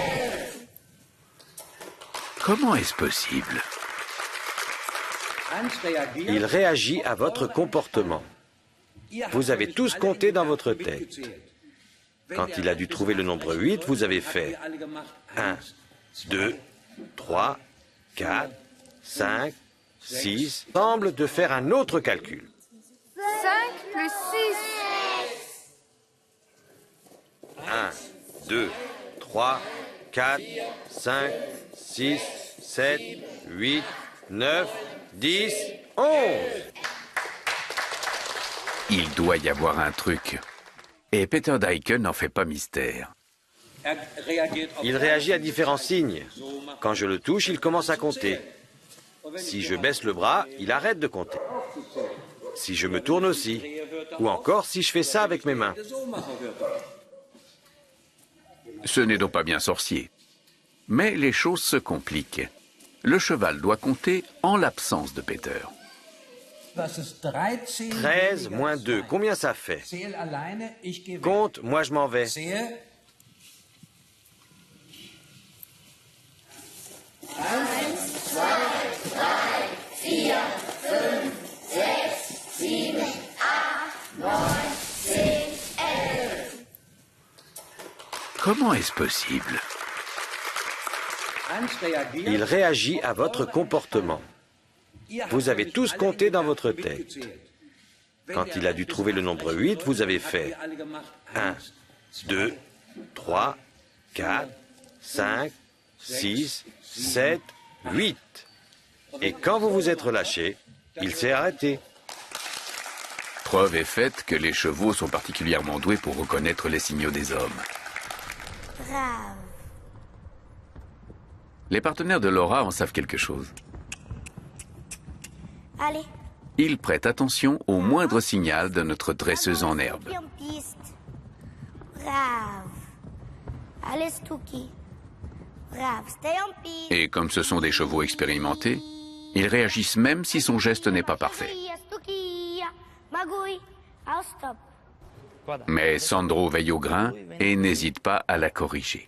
Comment est-ce possible? Il réagit à votre comportement. Vous avez tous compté dans votre tête. Quand il a dû trouver le nombre 8, vous avez fait 1, 2, 3, 4, 5, 6. Semble de faire un autre calcul. 5 plus 6. 1, 2, 3, 4, 5, 6, 7, 8, 9, 10, 11. Il doit y avoir un truc. Et Peter Deike n'en fait pas mystère. Il réagit à différents signes. Quand je le touche, il commence à compter. Si je baisse le bras, il arrête de compter. Si je me tourne aussi. Ou encore si je fais ça avec mes mains. Ce n'est donc pas bien sorcier. Mais les choses se compliquent. Le cheval doit compter en l'absence de Peter. 13 moins 2, combien ça fait? Compte, moi je m'en vais. 1, 2, 3, 4, 5, 6, 7, 8, 9, 10, 11. Comment est-ce possible? Il réagit à votre comportement. Vous avez tous compté dans votre tête. Quand il a dû trouver le nombre 8, vous avez fait 1, 2, 3, 4, 5, 6, 7, 8. Et quand vous vous êtes relâché, il s'est arrêté. preuve est faite que les chevaux sont particulièrement doués pour reconnaître les signaux des hommes. Brave. Les partenaires de Laura en savent quelque chose. Allez. Ils prêtent attention au moindre signal de notre dresseuse en herbe. En piste. Brave. Allez, Stucky. Brave, stay en piste. Et comme ce sont des chevaux expérimentés, ils réagissent même si son geste n'est pas parfait. Stucky. Magouille. Au stop. Mais Sandro veille au grain et n'hésite pas à la corriger.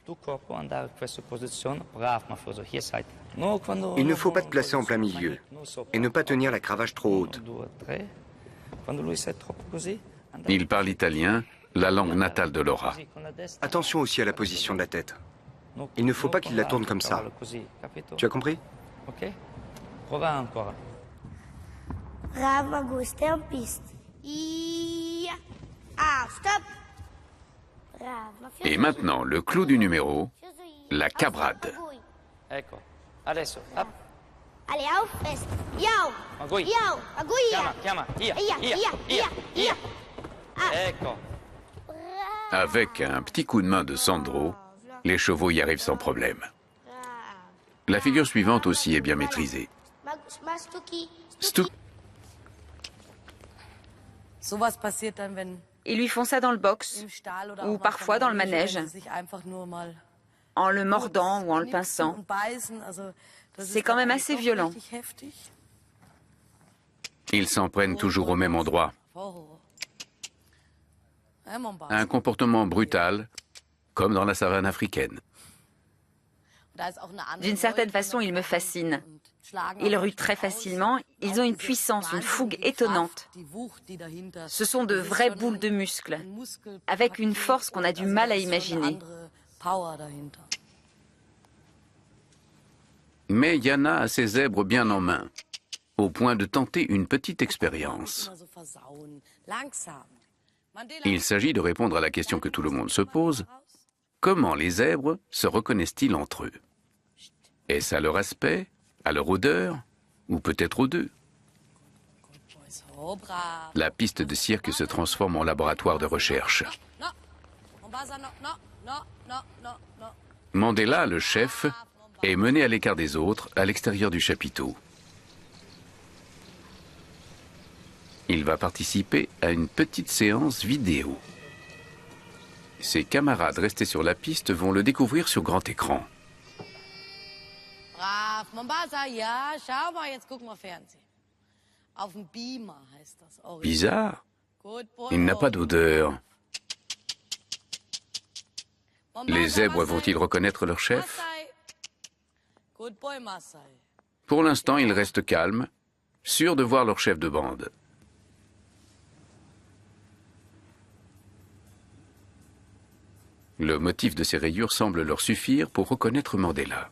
Il ne faut pas te placer en plein milieu et ne pas tenir la cravache trop haute. Il parle italien, la langue natale de Laura. Attention aussi à la position de la tête. Il ne faut pas qu'il la tourne comme ça. Tu as compris? Brave, Magouille, stay en piste. Ah, stop. Brave. Et maintenant, le clou du numéro, la cabrade. Ecco, adesso, hop. Allez, auf fest. Yo. Magouille. Yo, Magouille. Chiama, ia. Ecco. Avec un petit coup de main de Sandro, les chevaux y arrivent sans problème. La figure suivante aussi est bien maîtrisée. Ils lui font ça dans le box, ou parfois dans le manège, en le mordant ou en le pinçant. C'est quand même assez violent. Ils s'en prennent toujours au même endroit. Un comportement brutal, comme dans la savane africaine. D'une certaine façon, ils me fascinent. Ils ruent très facilement, ils ont une puissance, une fougue étonnante. Ce sont de vraies boules de muscles, avec une force qu'on a du mal à imaginer. Mais Yana a ses zèbres bien en main, au point de tenter une petite expérience. Il s'agit de répondre à la question que tout le monde se pose. Comment les zèbres se reconnaissent-ils entre eux? Est-ce à leur aspect, à leur odeur, ou peut-être aux deux? La piste de cirque se transforme en laboratoire de recherche. Mandela, le chef, est mené à l'écart des autres, à l'extérieur du chapiteau. Il va participer à une petite séance vidéo. Ses camarades restés sur la piste vont le découvrir sur grand écran. Brav, Mombasa, ja, schau mal, jetzt gucken wir Fernsehen. Auf dem Beamer heißt das. Bizarre. Il n'a pas d'odeur. Les zèbres vont-ils reconnaître leur chef? Pour l'instant, ils restent calmes, sûrs de voir leur chef de bande. Le motif de ces rayures semble leur suffire pour reconnaître Mandela.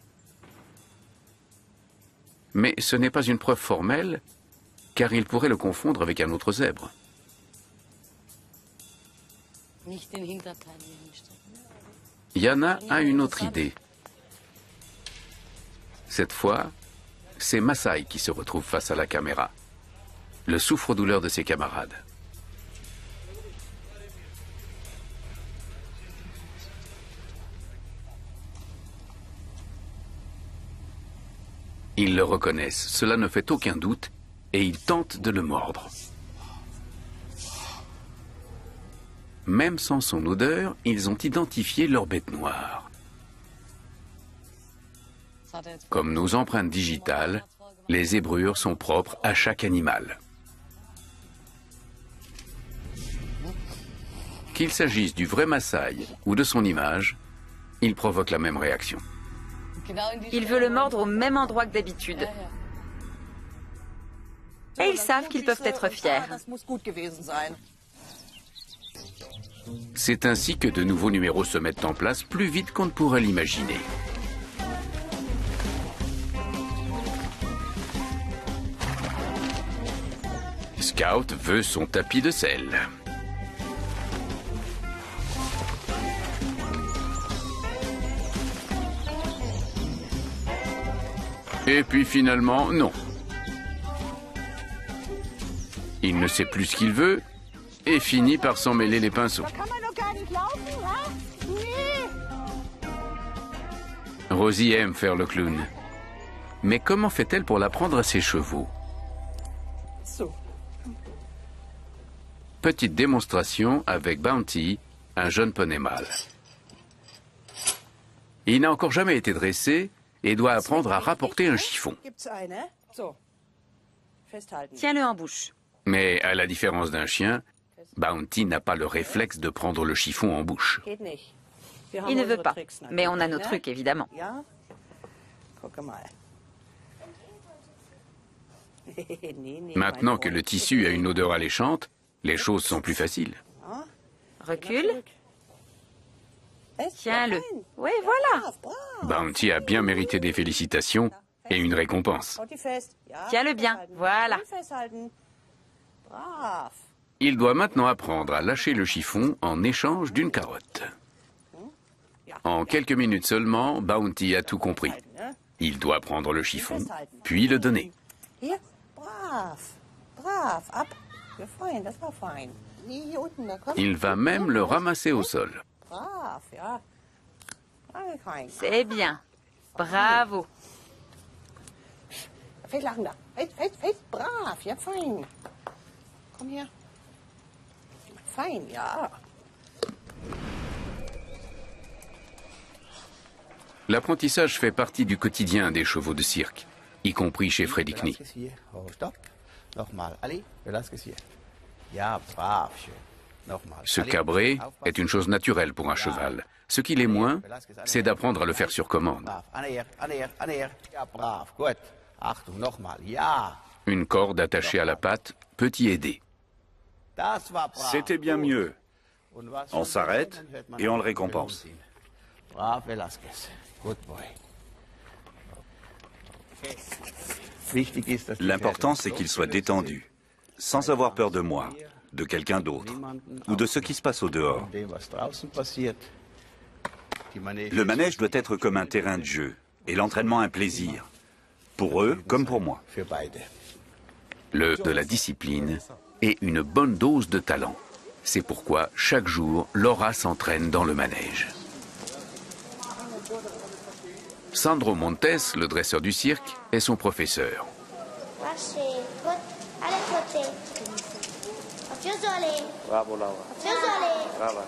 Mais ce n'est pas une preuve formelle, car ils pourraient le confondre avec un autre zèbre. Yana a une autre idée. Cette fois, c'est Maasai qui se retrouve face à la caméra, le souffre-douleur de ses camarades. Ils le reconnaissent, cela ne fait aucun doute, et ils tentent de le mordre. Même sans son odeur, ils ont identifié leur bête noire. Comme nos empreintes digitales, les zébrures sont propres à chaque animal. Qu'il s'agisse du vrai Maasai ou de son image, il provoque la même réaction. Il veut le mordre au même endroit que d'habitude. Et ils savent qu'ils peuvent être fiers. C'est ainsi que de nouveaux numéros se mettent en place plus vite qu'on ne pourrait l'imaginer. Scout veut son tapis de sel. Et puis finalement, non. Il ne sait plus ce qu'il veut et finit par s'en mêler les pinceaux. Rosie aime faire le clown. Mais comment fait-elle pour l'apprendre à ses chevaux? Petite démonstration avec Bounty, un jeune poney mâle. Il n'a encore jamais été dressé et doit apprendre à rapporter un chiffon. Tiens-le en bouche. Mais à la différence d'un chien, Bounty n'a pas le réflexe de prendre le chiffon en bouche. Il ne veut pas, mais on a nos trucs, évidemment. Maintenant que le tissu a une odeur alléchante, les choses sont plus faciles. Recule. Tiens-le. Oui, voilà. Bounty a bien mérité des félicitations et une récompense. Tiens-le bien, voilà. Il doit maintenant apprendre à lâcher le chiffon en échange d'une carotte. En quelques minutes seulement, Bounty a tout compris. Il doit prendre le chiffon, puis le donner. Il va même le ramasser au sol. C'est bien. Bravo. L'apprentissage fait partie du quotidien des chevaux de cirque, y compris chez Freddie Knie. Se cabrer est une chose naturelle pour un cheval. Ce qui l'est moins, c'est d'apprendre à le faire sur commande. Une corde attachée à la patte peut y aider. C'était bien mieux. On s'arrête et on le récompense. L'important, c'est qu'il soit détendu, sans avoir peur de moi, de quelqu'un d'autre, ou de ce qui se passe au dehors. Le manège doit être comme un terrain de jeu, et l'entraînement un plaisir, pour eux comme pour moi. De la discipline et une bonne dose de talent. C'est pourquoi, chaque jour, Laura s'entraîne dans le manège. Sandro Montes, le dresseur du cirque, est son professeur. Bravo, Laura. Bravo.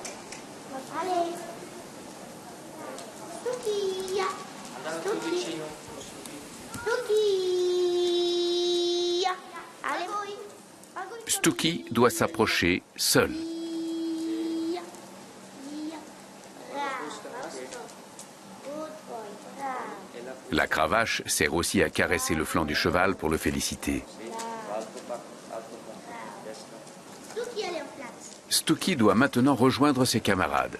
Stucky doit s'approcher seul. La cravache sert aussi à caresser le flanc du cheval pour le féliciter. Stucky doit maintenant rejoindre ses camarades.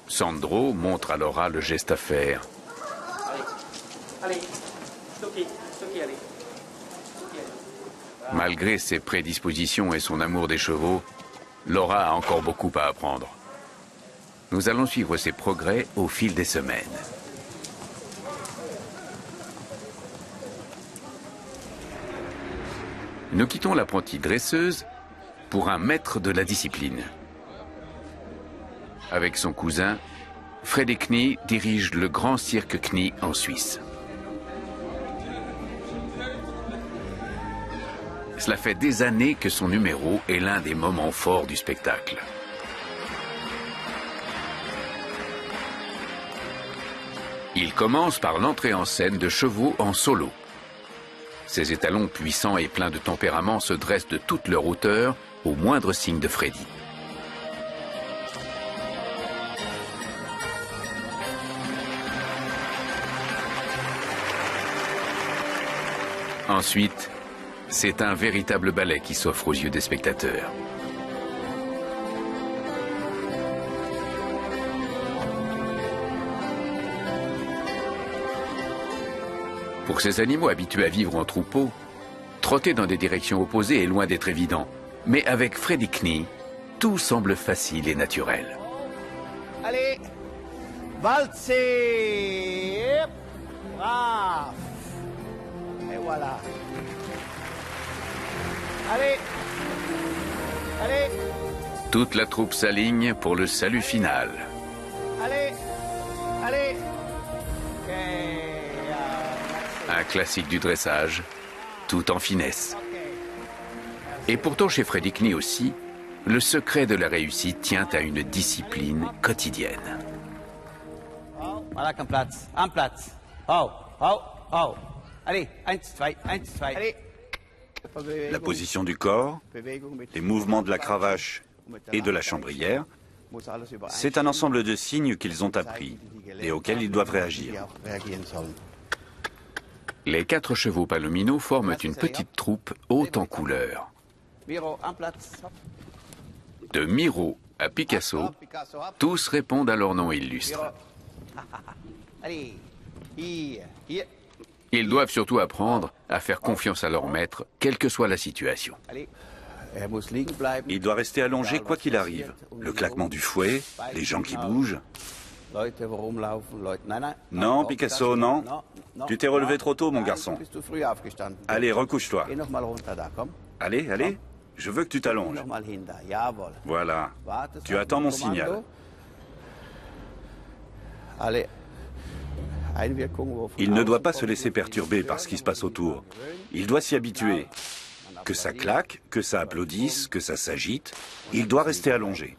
Sandro montre à Laura le geste à faire. Malgré ses prédispositions et son amour des chevaux, Laura a encore beaucoup à apprendre. Nous allons suivre ses progrès au fil des semaines. Nous quittons l'apprentie dresseuse pour un maître de la discipline. Avec son cousin, Freddie Knie dirige le grand cirque Knie en Suisse. Cela fait des années que son numéro est l'un des moments forts du spectacle. Il commence par l'entrée en scène de chevaux en solo. Ces étalons puissants et pleins de tempérament se dressent de toute leur hauteur au moindre signe de Freddie. Ensuite, c'est un véritable ballet qui s'offre aux yeux des spectateurs. Pour ces animaux habitués à vivre en troupeau, trotter dans des directions opposées est loin d'être évident. Mais avec Freddie Knie, tout semble facile et naturel. Allez, valser, brave. Et voilà. Allez, Toute la troupe s'aligne pour le salut final. Allez, allez. Un classique du dressage, tout en finesse. Et pourtant chez Freddie Knie aussi, le secret de la réussite tient à une discipline quotidienne. Voilà comme Platz. Un Platz. Oh, oh, oh. Allez, 1, 2, 1, 2. Allez. La position du corps, les mouvements de la cravache et de la chambrière, c'est un ensemble de signes qu'ils ont appris et auxquels ils doivent réagir. Les 4 chevaux Palomino forment une petite troupe haute en couleurs. De Miro à Picasso, tous répondent à leur nom illustre. Ils doivent surtout apprendre à faire confiance à leur maître, quelle que soit la situation. Il doit rester allongé quoi qu'il arrive. Le claquement du fouet, les gens qui bougent. Non, Picasso, non. Tu t'es relevé trop tôt, mon garçon. Allez, recouche-toi. Allez, allez. Je veux que tu t'allonges. Voilà. Tu attends mon signal. Il ne doit pas se laisser perturber par ce qui se passe autour. Il doit s'y habituer. Que ça claque, que ça applaudisse, que ça s'agite, il doit rester allongé.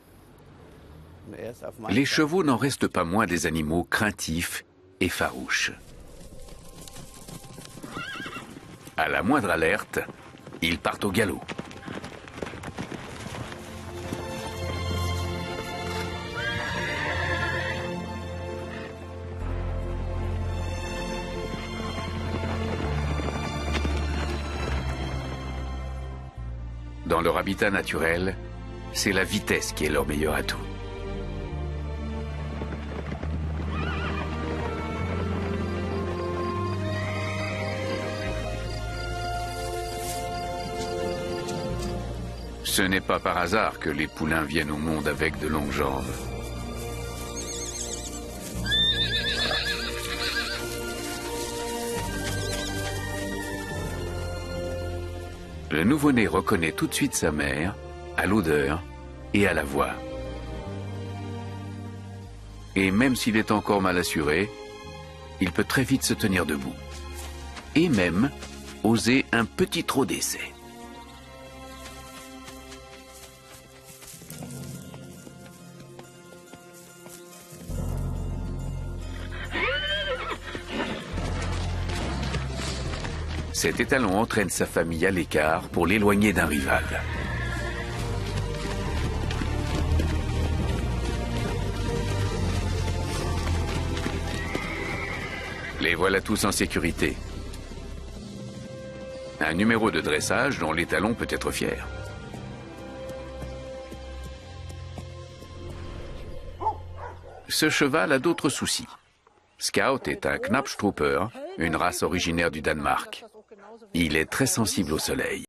Les chevaux n'en restent pas moins des animaux craintifs et farouches. À la moindre alerte, ils partent au galop. Dans leur habitat naturel, c'est la vitesse qui est leur meilleur atout. Ce n'est pas par hasard que les poulains viennent au monde avec de longues jambes. Le nouveau-né reconnaît tout de suite sa mère, à l'odeur et à la voix. Et même s'il est encore mal assuré, il peut très vite se tenir debout. Et même oser un petit trot d'essai. Cet étalon entraîne sa famille à l'écart pour l'éloigner d'un rival. Les voilà tous en sécurité. Un numéro de dressage dont l'étalon peut être fier. Ce cheval a d'autres soucis. Scout est un Knappstrupper, une race originaire du Danemark. Il est très sensible au soleil.